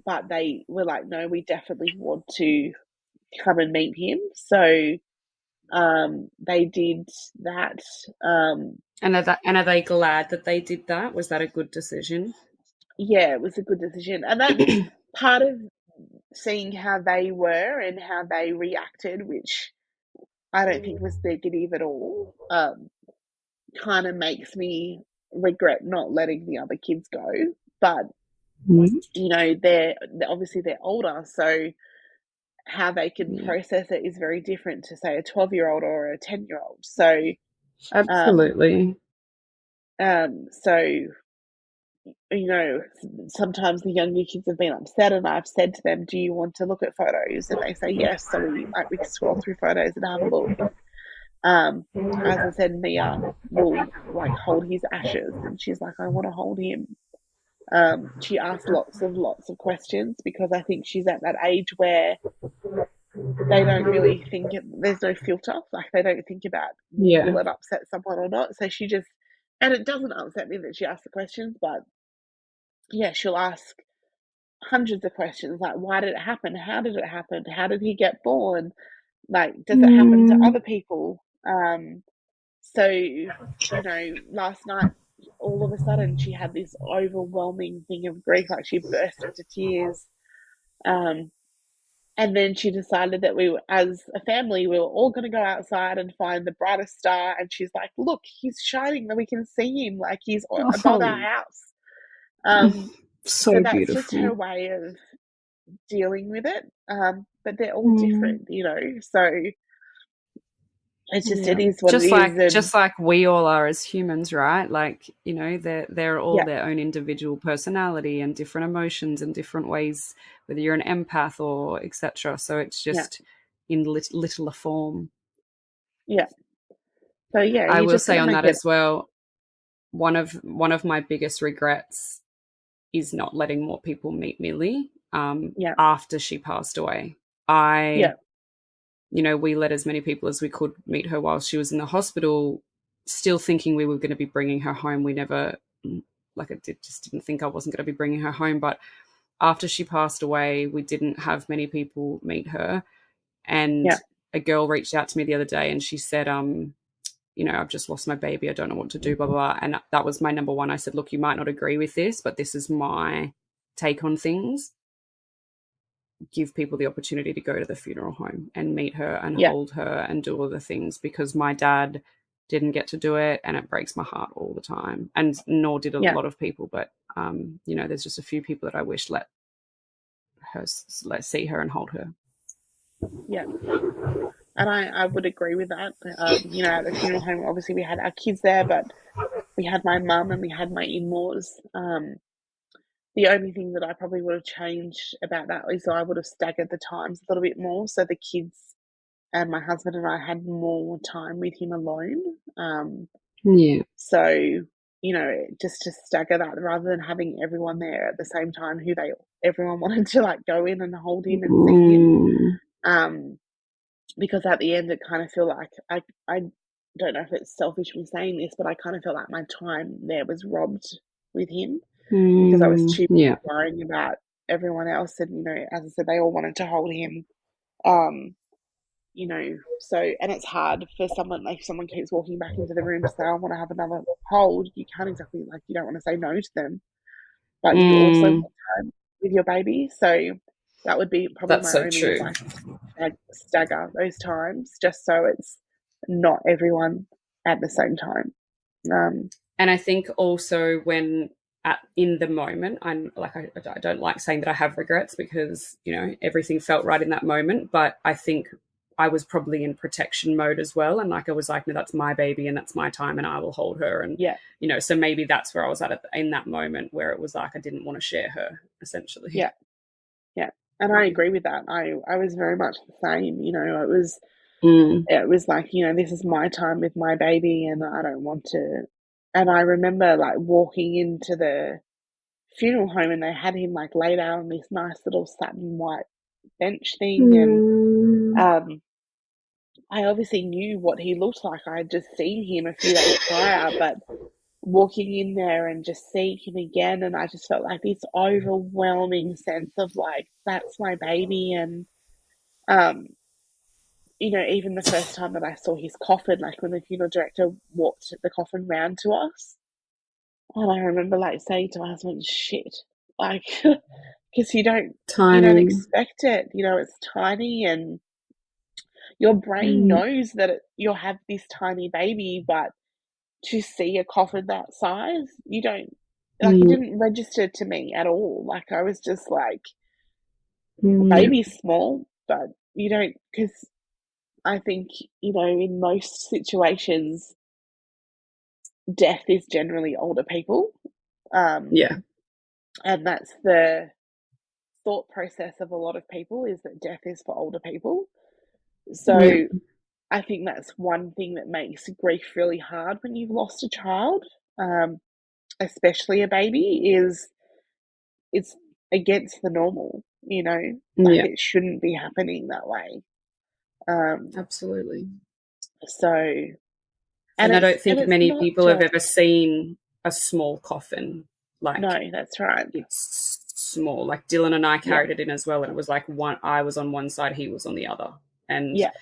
But they were like, no, we definitely want to come and meet him. So they did that. And are they glad that they did that? Was that a good decision? Yeah, it was a good decision, and that's part of seeing how they were and how they reacted, which I don't think was negative at all. Kind of makes me regret not letting the other kids go, but Mm. they're obviously they're older, so how they can Yeah. process it is very different to say a 12-year-old or a 10-year-old. So, um, Absolutely. so sometimes the younger kids have been upset, and I've said to them, "Do you want to look at photos?" And they say yes. So we scroll through photos and have a look. Um, as I said, Mia will like hold his ashes, and she's like, "I want to hold him." She asked lots of questions because I think she's at that age where they don't really think there's no filter. Like they don't think about will Yeah. it upset someone or not. So she just, and it doesn't upset me that she asked the questions, but yeah, she'll ask hundreds of questions like, why did it happen? How did it happen? How did he get born? Like, does it happen to Mm. other people? So, last night, all of a sudden, she had this overwhelming thing of grief, like she burst into tears. Um, and then she decided that as a family, we were all going to go outside and find the brightest star. And she's like, look, he's shining, that we can see him, like he's above our Oh, house. So so that's just her beautiful. way of dealing with it. But they're all Mm. different, So It's just, Yeah. it is what it is. And Just like we all are as humans, right? Like, you know, they're all yeah, their own individual personality and different emotions and different ways, whether you're an empath or etc. So it's yeah, just in littler form. yeah. So yeah, I you will just got say to on make that it. as well, one of my biggest regrets is not letting more people meet Millie Yeah, after she passed away. yeah, I You know, we let as many people as we could meet her while she was in the hospital, still thinking we were going to be bringing her home. We never, like, just didn't think I wasn't going to be bringing her home. But after she passed away, we didn't have many people meet her. And yeah, a girl reached out to me the other day and she said, you know, I've just lost my baby. I don't know what to do, blah, blah, blah. And that was my number one. I said, look, you might not agree with this, but this is my take on things. Give people the opportunity to go to the funeral home and meet her and yeah, hold her and do all the things, because my dad didn't get to do it and it breaks my heart all the time, and nor did a yeah, lot of people. But you know, there's just a few people that I wish let see her and hold her. yeah. And I would agree with that. You know, at the funeral home, obviously we had our kids there, but we had my mum and we had my in-laws. The only thing that I probably would have changed about that is I would have staggered the times a little bit more, so the kids and my husband and I had more time with him alone. Yeah. So, you know, just to stagger that rather than having everyone there at the same time who everyone wanted to like go in and hold him and see him. Mm. Um, because at the end it kind of feel like I don't know if it's selfish me saying this, but I kind of felt like my time there was robbed with him because I was Mm. too Yeah. worrying about everyone else, and you know, as I said, they all wanted to hold him. Um, you know, so and it's hard for someone, like if someone keeps walking back into the room to say, I want to have another hold, you can't exactly, like, you don't want to say no to them, but you also Mm. want time with your baby. So that would be probably That's my so only true. advice, like stagger those times just so it's not everyone at the same time. Um, And I think also when in the moment, I'm like, I don't like saying that I have regrets, because, you know, everything felt right in that moment. But I think I was probably in protection mode as well. And like, I was like, no, that's my baby and that's my time and I will hold her. And, yeah, you know, so maybe that's where I was at in that moment, where it was like, I didn't want to share her, essentially. yeah, yeah. And I agree with that. I was very much the same. You know, Mm. it was like, you know, this is my time with my baby and I don't want to. And I remember like walking into the funeral home and they had him like laid out on this nice little satin white bench thing. And Mm. um, I obviously knew what he looked like. I had just seen him a few days prior, but walking in there and just seeing him again, and I just felt like this overwhelming sense of like, that's my baby. And um, you know, even the first time that I saw his coffin, like when the funeral director walked the coffin round to us, and I remember like saying to my husband, "Shit," like, because you don't Tiny. expect it. You know, it's tiny, and your brain Mm. knows that you'll have this tiny baby, but to see a coffin that size, you don't, like, it Mm. didn't register to me at all. Like I was just like, Yeah. baby's small, but you don't, because I think, you know, in most situations, death is generally older people. Um, Yeah. and that's the thought process of a lot of people, is that death is for older people. Yeah. So I think that's one thing that makes grief really hard when you've lost a child, um, especially a baby, is it's against the normal, you know, like Yeah. it shouldn't be happening that way. Um, Absolutely. so, And I don't and think it's many not people have just, ever seen a small coffin. no, Like, that's right. it's small. Like Dylan and I Yeah, carried it in as well, and it was like I was on one side, he was on the other. And yeah,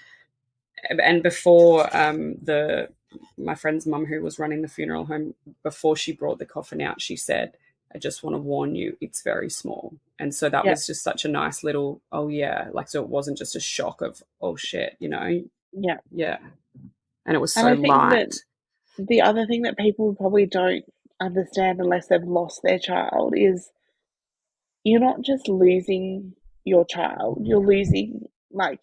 before the my friend's mum, who was running the funeral home, before she brought the coffin out, she said, I just want to warn you, it's very small. And so that yeah, was just such a nice little, oh yeah, like, so it wasn't just a shock of, oh shit, you know. yeah. Yeah. And it was And so I think that light. the other thing that people probably don't understand unless they've lost their child is you're not just losing your child, you're losing like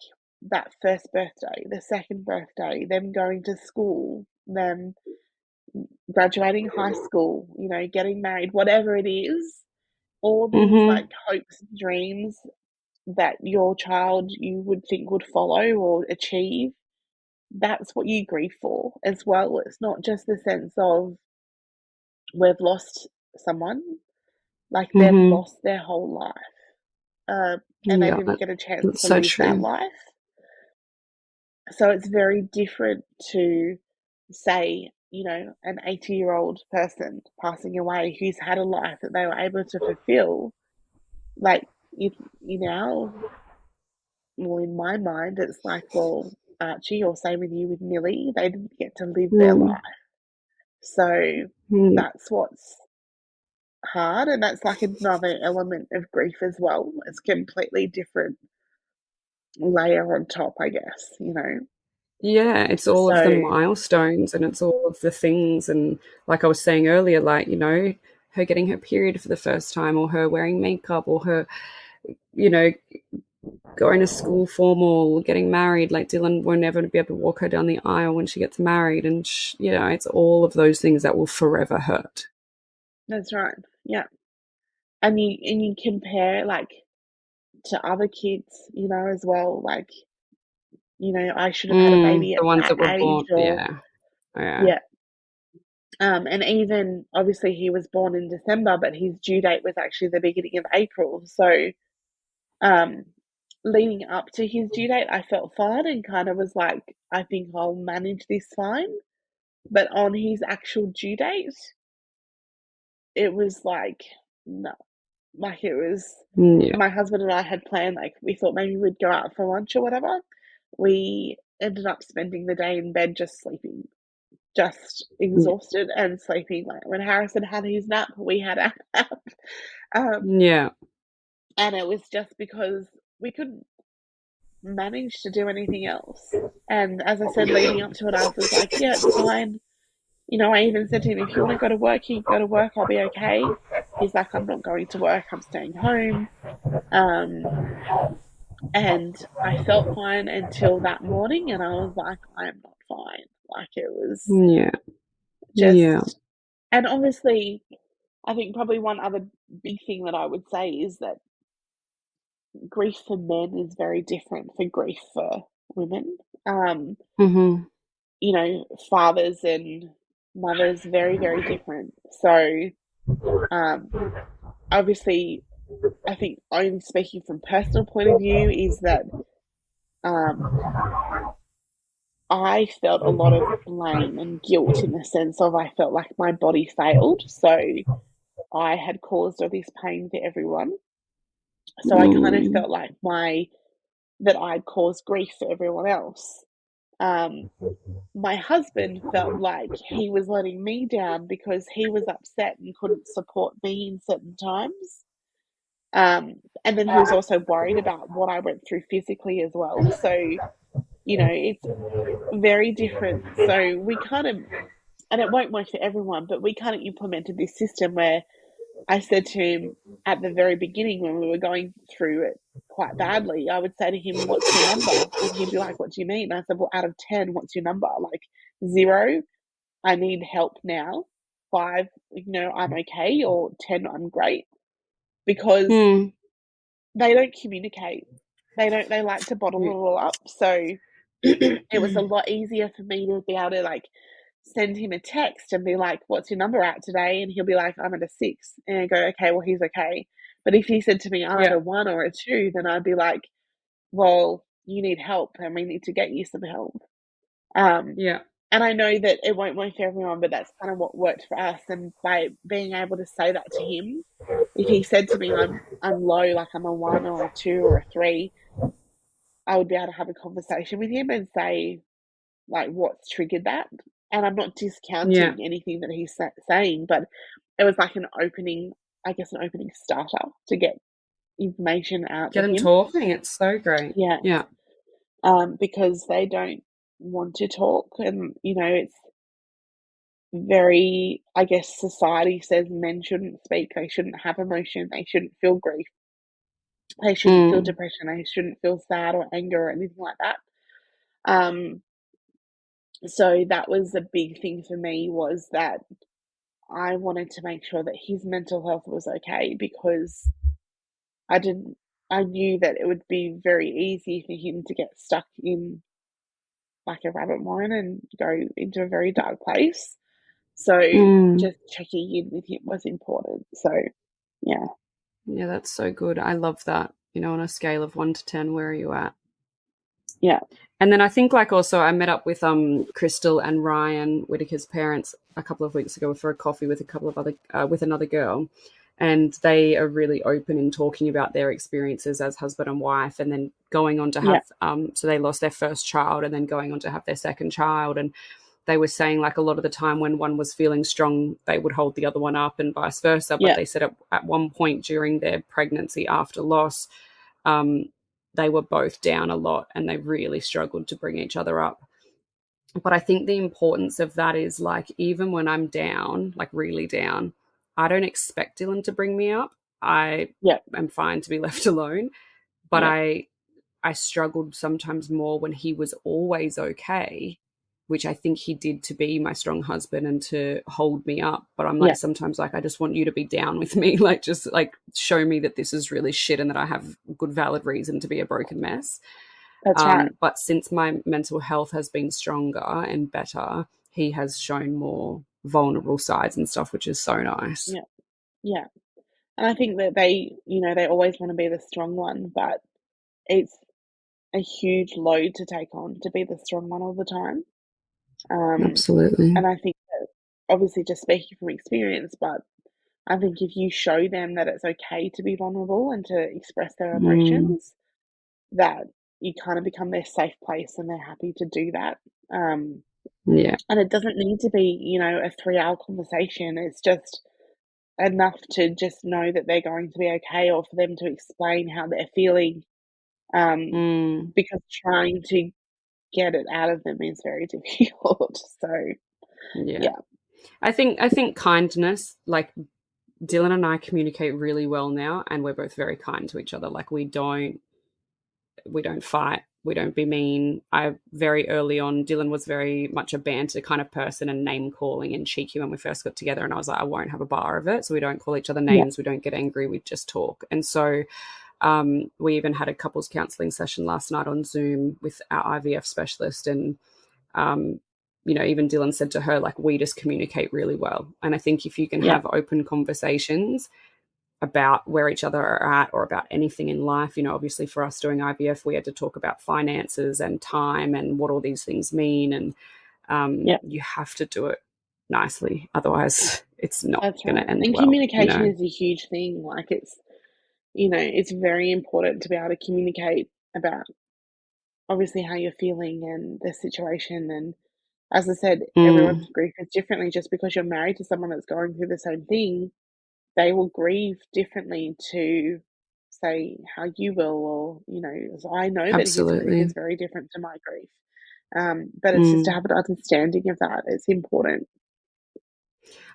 that first birthday, the second birthday, them going to school, them graduating high school, getting married, whatever it is, all these like hopes and dreams that your child you would think would follow or achieve, that's what you grieve for as well. It's not just the sense of we've lost someone, like they've lost their whole life, and they Yeah, didn't get a chance that's to so live that true. life. So it's very different to say, an 80-year-old person passing away who's had a life that they were able to fulfill. Like, now, well, in my mind, it's like, well, Archie, or same with you with Millie, they didn't get to live their Mm. life. So Mm. that's what's hard, and that's like another element of grief as well. It's a completely different layer on top, I guess, Yeah, it's all of the So milestones and it's all of the things. And like I was saying earlier, like, her getting her period for the first time, or her wearing makeup, or her, you know, going to school formal, getting married. Like Dylan will never be able to walk her down the aisle when she gets married. And, it's all of those things that will forever hurt. that's right. Yeah. And you compare like to other kids, as well. Like, I should have had a baby The at ones that that were born, age, or yeah. Yeah. yeah. And even obviously he was born in December, but his due date was actually the beginning of April. So um leading up to his due date, I felt fine and kind of was like, I think I'll manage this fine. But on his actual due date, it was like, no, like it was, Yeah. my husband and I had planned, like, we thought maybe we'd go out for lunch or whatever. We ended up spending the day in bed just sleeping, just exhausted and sleeping. Like when Harrison had his nap, we had our nap. Um, Yeah. and it was just because we couldn't manage to do anything else. And as I said, leading up to it, I was like, yeah, it's fine. I even said to him, if you want to go to work, you can go to work, I'll be okay. He's like, I'm not going to work, I'm staying home. And I felt fine until that morning, and I was like, I'm not fine. Like it was Yeah. Yeah. just, and obviously, I think probably one other big thing that I would say is that grief for men is very different for grief for women. Um, Mm-hmm. Fathers and mothers, very, very different. So, um, obviously, I think only speaking from personal point of view is that um, I felt a lot of blame and guilt in the sense of I felt like my body failed. So I had caused all this pain for everyone. So I kind of Mm. felt like that I'd caused grief for everyone else. Um, my husband felt like he was letting me down because he was upset and couldn't support me in certain times. And then he was also worried about what I went through physically as well. So, it's very different. So we kind of, and it won't work for everyone, but we kind of implemented this system where I said to him at the very beginning when we were going through it quite badly, I would say to him, what's your number? And he'd be like, what do you mean? And I said, well, out of 10, what's your number? Like 0, I need help now. 5, I'm okay. Or 10, I'm great. Because Mm. they don't communicate. They like to bottle it all up. So it was a lot easier for me to be able to like send him a text and be like, what's your number at today? And he'll be like, I'm at a 6. And I go, okay, well, he's okay. But if he said to me, I'm at Yeah. a 1 or a 2, then I'd be like, well, you need help and we need to get you some help. Yeah. And I know that it won't work for everyone, but that's kind of what worked for us. And by being able to say that to him, if he said to me, I'm low, like I'm a 1 or a 2 or a 3, I would be able to have a conversation with him and say, like, what's triggered that. And I'm not Yeah. discounting anything that he's saying, but it was like an opening, I guess, an opening starter to get information out Get of them him. talking. It's so great. Yeah. Yeah. Because they don't want to talk. And, it's very, I guess, society says men shouldn't speak, they shouldn't have emotion, they shouldn't feel grief. They shouldn't feel depression. They shouldn't feel sad or anger or anything like that. So that was a big thing for me, was that I wanted to make sure that his mental health was okay, because I didn't I knew that it would be very easy for him to get stuck in like a rabbit warren and go into a very dark place. So just checking in with him was important. So yeah. Yeah, that's so good. I love that. On a scale of 1 to 10, where are you at? Yeah. And then I think, like, also I met up with Crystal and Ryan Whitaker's parents a couple of weeks ago for a coffee with a couple of other with another girl, and they are really open in talking about their experiences as husband and wife, and then going on to have so they lost their first child and then going on to have their second child. And they were saying, like, a lot of the time when one was feeling strong, they would hold the other one up and vice versa. But they said at one point during their pregnancy after loss, they were both down a lot and they really struggled to bring each other up. But I think the importance of that is, like, even when I'm down, like really down, I don't expect Dylan to bring me up. I am fine to be left alone. But I struggled sometimes more when he was always okay, which I think he did to be my strong husband and to hold me up. But I'm like, sometimes, like, I just want you to be down with me. Like, just like show me that this is really shit and that I have good, valid reason to be a broken mess. That's right. But since my mental health has been stronger and better, he has shown more vulnerable sides and stuff, which is so nice. Yeah. Yeah. And I think that they always want to be the strong one, but it's a huge load to take on, to be the strong one all the time. Absolutely. And I think that, obviously just speaking from experience, but I think if you show them that it's okay to be vulnerable and to express their emotions, that you kind of become their safe place and they're happy to do that. And it doesn't need to be, a 3-hour conversation. It's just enough to just know that they're going to be okay, or for them to explain how they're feeling. Because trying to get it out of them is very difficult. So yeah. I think kindness, like, Dylan and I communicate really well now, and we're both very kind to each other. Like, we don't fight, we don't be mean. I very early on, Dylan was very much a banter kind of person and name calling and cheeky when we first got together, and I was like, I won't have a bar of it. So we don't call each other names, we don't get angry, we just talk. And so we even had a couples counselling session last night on Zoom with our IVF specialist, and even Dylan said to her, like, we just communicate really well. And I think if you can have open conversations about where each other are at, or about anything in life, obviously for us doing IVF, we had to talk about finances and time and what all these things mean. And you have to do it nicely. Otherwise, it's not going to end well. And communication is a huge thing. Like, it's very important to be able to communicate about, obviously, how you're feeling and the situation. And as I said, everyone's grief is differently. Just because you're married to someone that's going through the same thing, they will grieve differently to, say, how you will, or, so I know that his grief is very different to my grief. But it's just to have an understanding of that. It's important.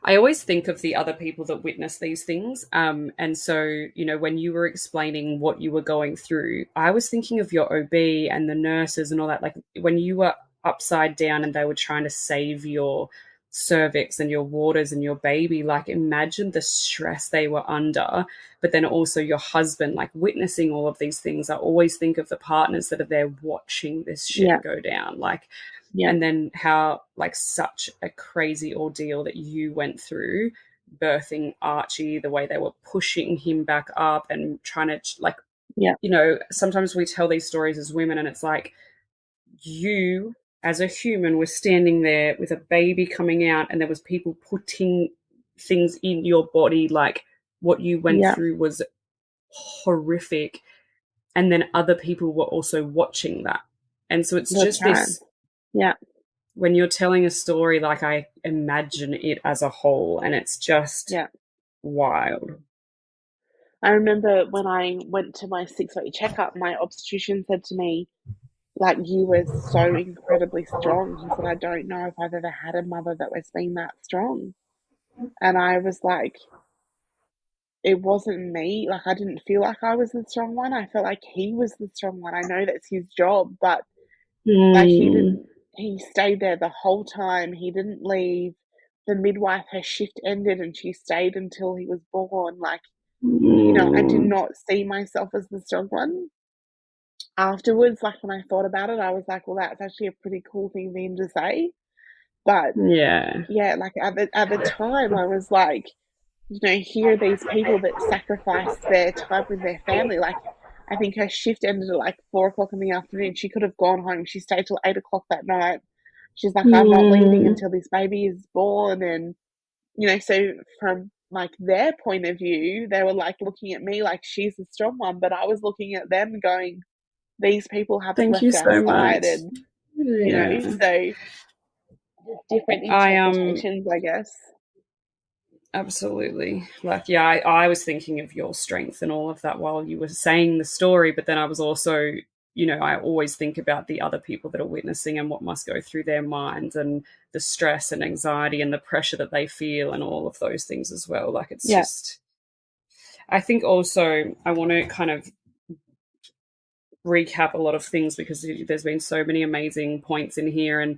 I always think of the other people that witness these things. And so, when you were explaining what you were going through, I was thinking of your OB and the nurses and all that. Like, when you were upside down and they were trying to save your cervix and your waters and your baby, like, imagine the stress they were under. But then also your husband, like, witnessing all of these things. I always think of the partners that are there watching this shit go down. Like, and then how, like, such a crazy ordeal that you went through birthing Archie, the way they were pushing him back up and trying to, like, sometimes we tell these stories as women and it's like, you as a human were standing there with a baby coming out and there was people putting things in your body. Like, what you went through was horrific. And then other people were also watching that. And so it's just this... when you're telling a story, like, I imagine it as a whole, and it's just wild. I remember when I went to my 6-week checkup, my obstetrician said to me, like, you were so incredibly strong. He said, I don't know if I've ever had a mother that was being that strong. And I was like, it wasn't me. Like, I didn't feel like I was the strong one. I felt like he was the strong one. I know that's his job, but like he stayed there the whole time. He didn't leave. The midwife, her shift ended and she stayed until he was born. Like, I did not see myself as the strong one. Afterwards, like when I thought about it, I was like, well, that's actually a pretty cool thing for him to say. But yeah, like at the time, I was like, here are these people that sacrifice their time with their family. Like, I think her shift ended at like 4 o'clock in the afternoon. She could have gone home. She stayed till 8 o'clock that night. She's like, I'm not leaving until this baby is born. And, so from like their point of view, they were like looking at me like she's the strong one. But I was looking at them going, these people have Thank you slept so outside. much. And, so just different interpretations, I guess. Absolutely. Like, yeah, I was thinking of your strength and all of that while you were saying the story, but then I was also, I always think about the other people that are witnessing and what must go through their minds and the stress and anxiety and the pressure that they feel and all of those things as well. Like, it's just, I think also I want to kind of recap a lot of things because there's been so many amazing points in here, and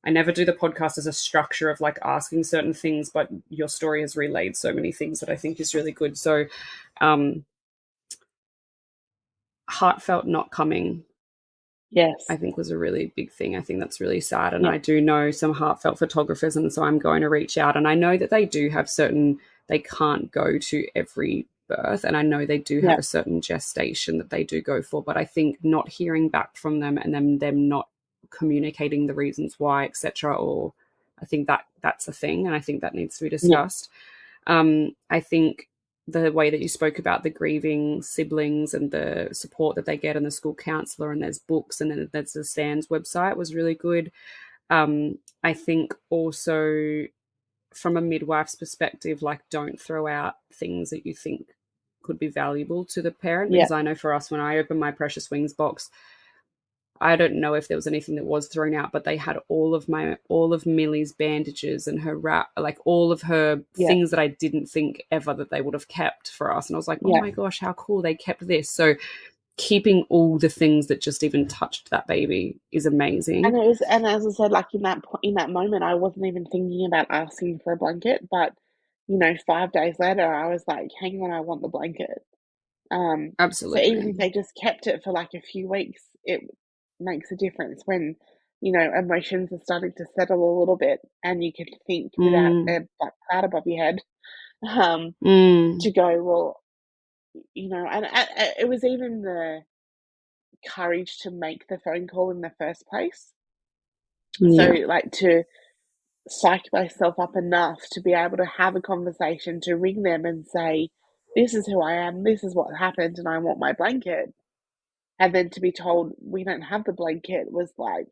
I never do the podcast as a structure of like asking certain things, but your story has relayed so many things that I think is really good. So heartfelt not coming, yes, I think was a really big thing. I think that's really sad. And I do know some heartfelt photographers, and so I'm going to reach out. And I know that they do have they can't go to every birth, and I know they do have a certain gestation that they do go for, but I think not hearing back from them and then them not communicating the reasons why, etc., or I think that's a thing, and I think that needs to be discussed. I think the way that you spoke about the grieving siblings and the support that they get and the school counselor, and there's books, and then there's the SANS website was really good. I think also from a midwife's perspective, like, don't throw out things that you think could be valuable to the parent, because I know for us, when I opened my Precious Wings box, I don't know if there was anything that was thrown out, but they had all of Milli's bandages and her wrap, like all of her things that I didn't think ever that they would have kept for us. And I was like, oh my gosh, how cool, they kept this. So keeping all the things that just even touched that baby is amazing. And as I said, like in that moment, I wasn't even thinking about asking for a blanket, but 5 days later, I was like, hang on, I want the blanket. Absolutely. So even if they just kept it for like a few weeks, it makes a difference when emotions are starting to settle a little bit, and you can think without a black cloud above your head, to go, well, and it was even the courage to make the phone call in the first place. So like to psych myself up enough to be able to have a conversation, to ring them and say, this is who I am, this is what happened, and I want my blanket. And then to be told we don't have the blanket was like,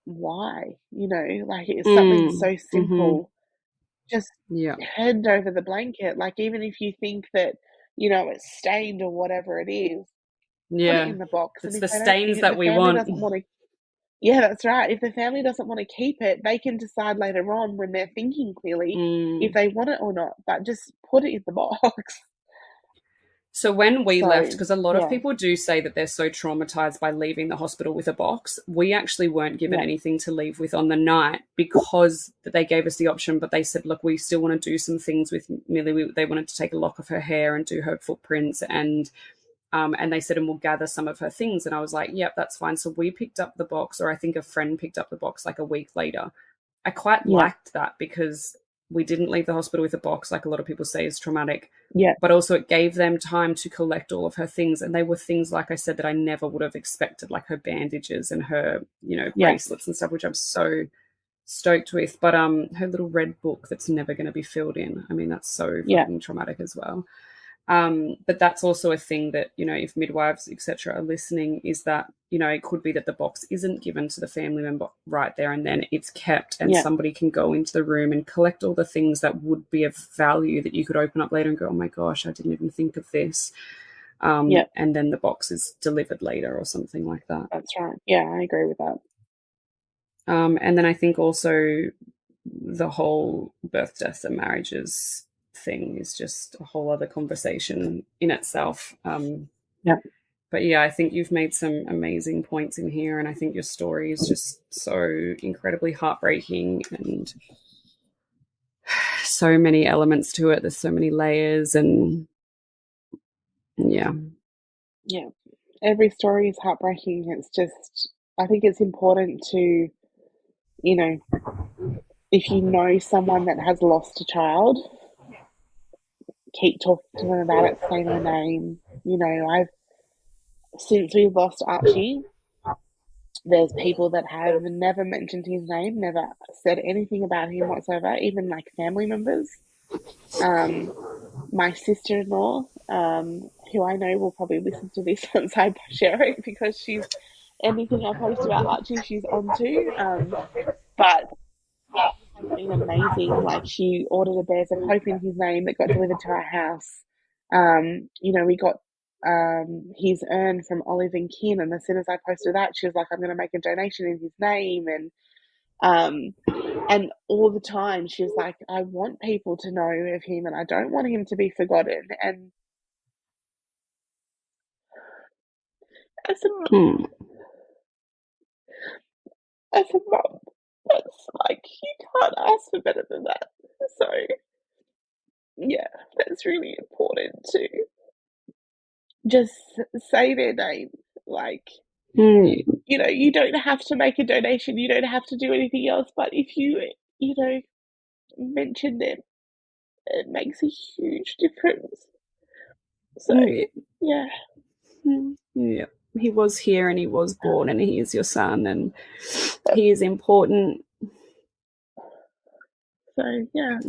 why? Like, it's something so simple. Just hand over the blanket. Like, even if you think that, it's stained or whatever it is, put it in the box. It's and the stains that we want. Yeah, that's right. If the family doesn't want to keep it, they can decide later on when they're thinking clearly if they want it or not. But just put it in the box. So when we left, because a lot of people do say that they're so traumatized by leaving the hospital with a box, we actually weren't given anything to leave with on the night, because they gave us the option, but they said, look, we still want to do some things with Milli. They wanted to take a lock of her hair and do her footprints, and they said, and we'll gather some of her things. And I was like, yep, that's fine. So we picked up the box, or I think a friend picked up the box like a week later. I quite liked that, because we didn't leave the hospital with a box, like a lot of people say is traumatic. But also it gave them time to collect all of her things. And they were things, like I said, that I never would have expected, like her bandages and her, bracelets and stuff, which I'm so stoked with. But her little red book that's never going to be filled in. I mean, that's so fucking traumatic as well. But that's also a thing that, if midwives, etc., are listening, is that, it could be that the box isn't given to the family member right there and then, it's kept, and somebody can go into the room and collect all the things that would be of value that you could open up later and go, oh my gosh, I didn't even think of this. And then the box is delivered later or something like that. That's right. Yeah, I agree with that. And then I think also the whole birth, deaths and marriages thing is just a whole other conversation in itself. Yeah. But yeah, I think you've made some amazing points in here, and I think your story is just so incredibly heartbreaking and so many elements to it. There's so many layers, and yeah. Yeah. Every story is heartbreaking. It's just, I think it's important to, you know, if you know someone that has lost a child, keep talking to them about it, say their name. You know, since we lost Archie, there's people that have never mentioned his name, never said anything about him whatsoever, even like family members. My sister-in-law, who I know will probably listen to this once I share it, because anything I post about Archie, she's onto. But has been amazing. Like, she ordered a Bears of Hope in his name that got delivered to our house. You know, we got his urn from Olive and Kin, and as soon as I posted that, she was like, I'm going to make a donation in his name. And all the time she was like, I want people to know of him and I don't want him to be forgotten. And as a mum, that's like, you can't ask for better than that. So yeah, that's really important to just say their name. Like, you know, you don't have to make a donation, you don't have to do anything else, but if you know, mention them, it makes a huge difference. So yeah. Yeah, he was here and he was born and he is your son and he is important. So yeah.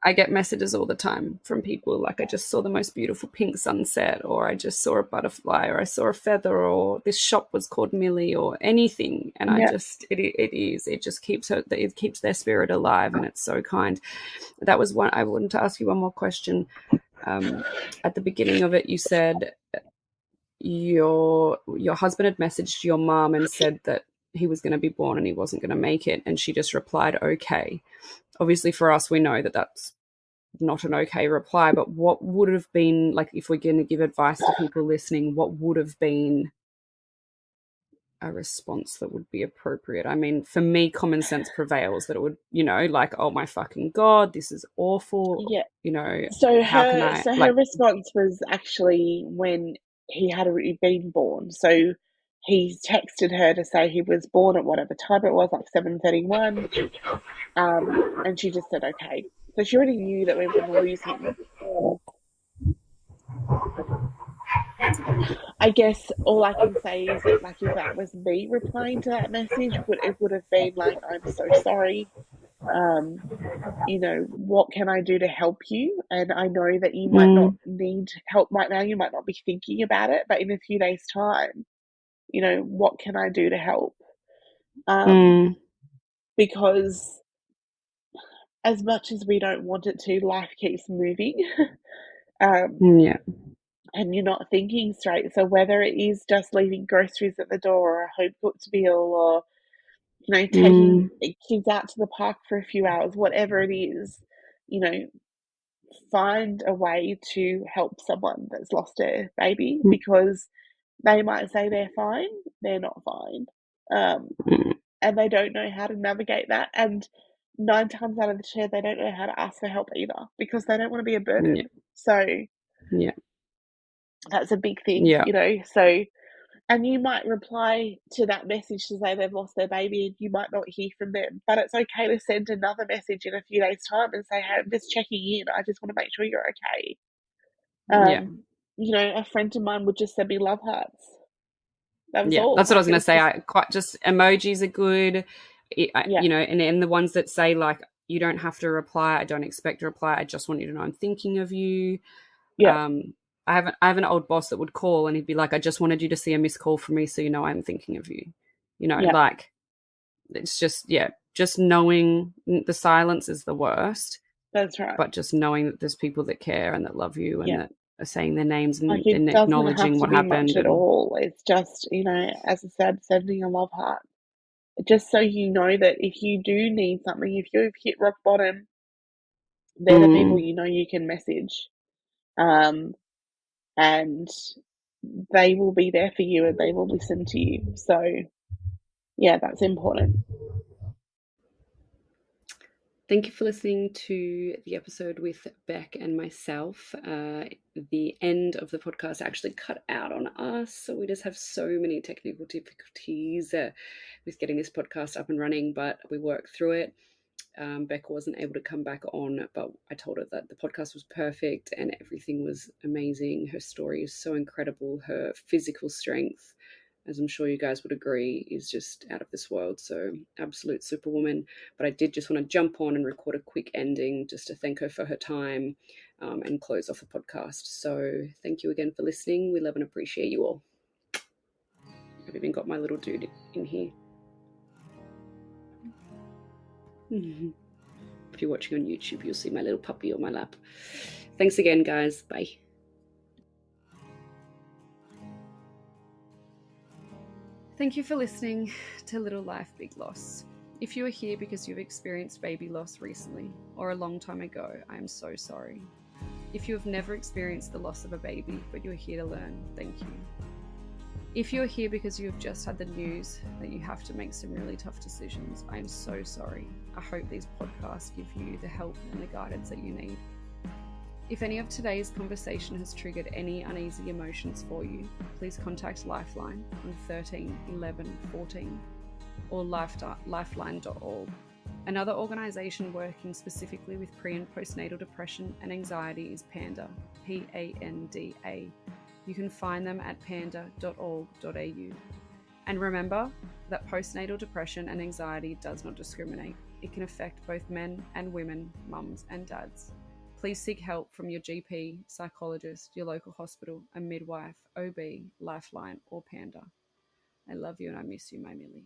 I get messages all the time from people like, I just saw the most beautiful pink sunset, or I just saw a butterfly, or I saw a feather, or this shop was called Milli, or anything. And I just it just keeps their spirit alive, and it's so kind. That was one. I wanted to ask you one more question. At the beginning of it, you said your husband had messaged your mom and said that he was going to be born and he wasn't going to make it, and she just replied, okay. Obviously for us, we know that that's not an okay reply, but what would have been, like, if we're going to give advice to people listening, what would have been a response that would be appropriate? I mean, for me, common sense prevails that it would, you know, like, oh my fucking God, this is awful. Yeah. You know, so how her can I, so like, her response was actually when he had already been born. So he texted her to say he was born at whatever time it was, like 7:31. And she just said, okay. So she already knew that we were going to lose him. I guess all I can say is that, like, if that was me replying to that message, it would have been like, I'm so sorry. You know, what can I do to help you? And I know that you might not need help right now. You might not be thinking about it, but in a few days' time, you know, what can I do to help? Because as much as we don't want it to, life keeps moving. And you're not thinking straight. So whether it is just leaving groceries at the door, or a home cooked meal, or, you know, taking kids out to the park for a few hours, whatever it is, you know, find a way to help someone that's lost a baby, because they might say they're fine, they're not fine. And they don't know how to navigate that. And 9 times out of the 10, they don't know how to ask for help either, because they don't want to be a burden. So that's a big thing, you know. So, and you might reply to that message to say they've lost their baby and you might not hear from them, but it's okay to send another message in a few days' time and say, hey, I'm just checking in. I just want to make sure you're okay. You know, a friend of mine would just send me love hearts. That was all. That's what I was going to say. I quite just emojis are good. You know, and the ones that say, like, you don't have to reply, I don't expect a reply, I just want you to know I'm thinking of you. I have an old boss that would call and he'd be like, I just wanted you to see a missed call from me so you know I'm thinking of you. You know, like, it's just, just knowing the silence is the worst. That's right. But just knowing that there's people that care and that love you and that are saying their names and, like, and acknowledging what happened. Much at all. It's just, you know, as I said, sending a love heart. just so you know that if you do need something, if you've hit rock bottom, they're the people you know you can message. And they will be there for you and they will listen to you. So, yeah, that's important. Thank you for listening to the episode with Beck and myself. The end of the podcast actually cut out on us, so we just have so many technical difficulties with getting this podcast up and running, but we worked through it. Beck wasn't able to come back on, but I told her that the podcast was perfect and everything was amazing. Her story is so incredible. Her physical strength, as I'm sure you guys would agree, is just out of this world. So absolute superwoman. But I did just want to jump on and record a quick ending just to thank her for her time and close off the podcast. So thank you again for listening. We love and appreciate you all. I've even got my little dude in here. If you're watching on YouTube, you'll see my little puppy on my lap. Thanks again, guys. Bye. Thank you for listening to Little Life, Big Loss. If you are here because you've experienced baby loss recently or a long time ago, I am so sorry. If you have never experienced the loss of a baby, but you are here to learn, thank you. If you are here because you have just had the news that you have to make some really tough decisions, I am so sorry. I hope these podcasts give you the help and the guidance that you need. If any of today's conversation has triggered any uneasy emotions for you, please contact Lifeline on 13 11 14 or lifeline.org. Another organisation working specifically with pre- and postnatal depression and anxiety is Panda, Panda. You can find them at panda.org.au. And remember that postnatal depression and anxiety does not discriminate. It can affect both men and women, mums and dads. Please seek help from your GP, psychologist, your local hospital, a midwife, OB, Lifeline, or Panda. I love you and I miss you, my Milli.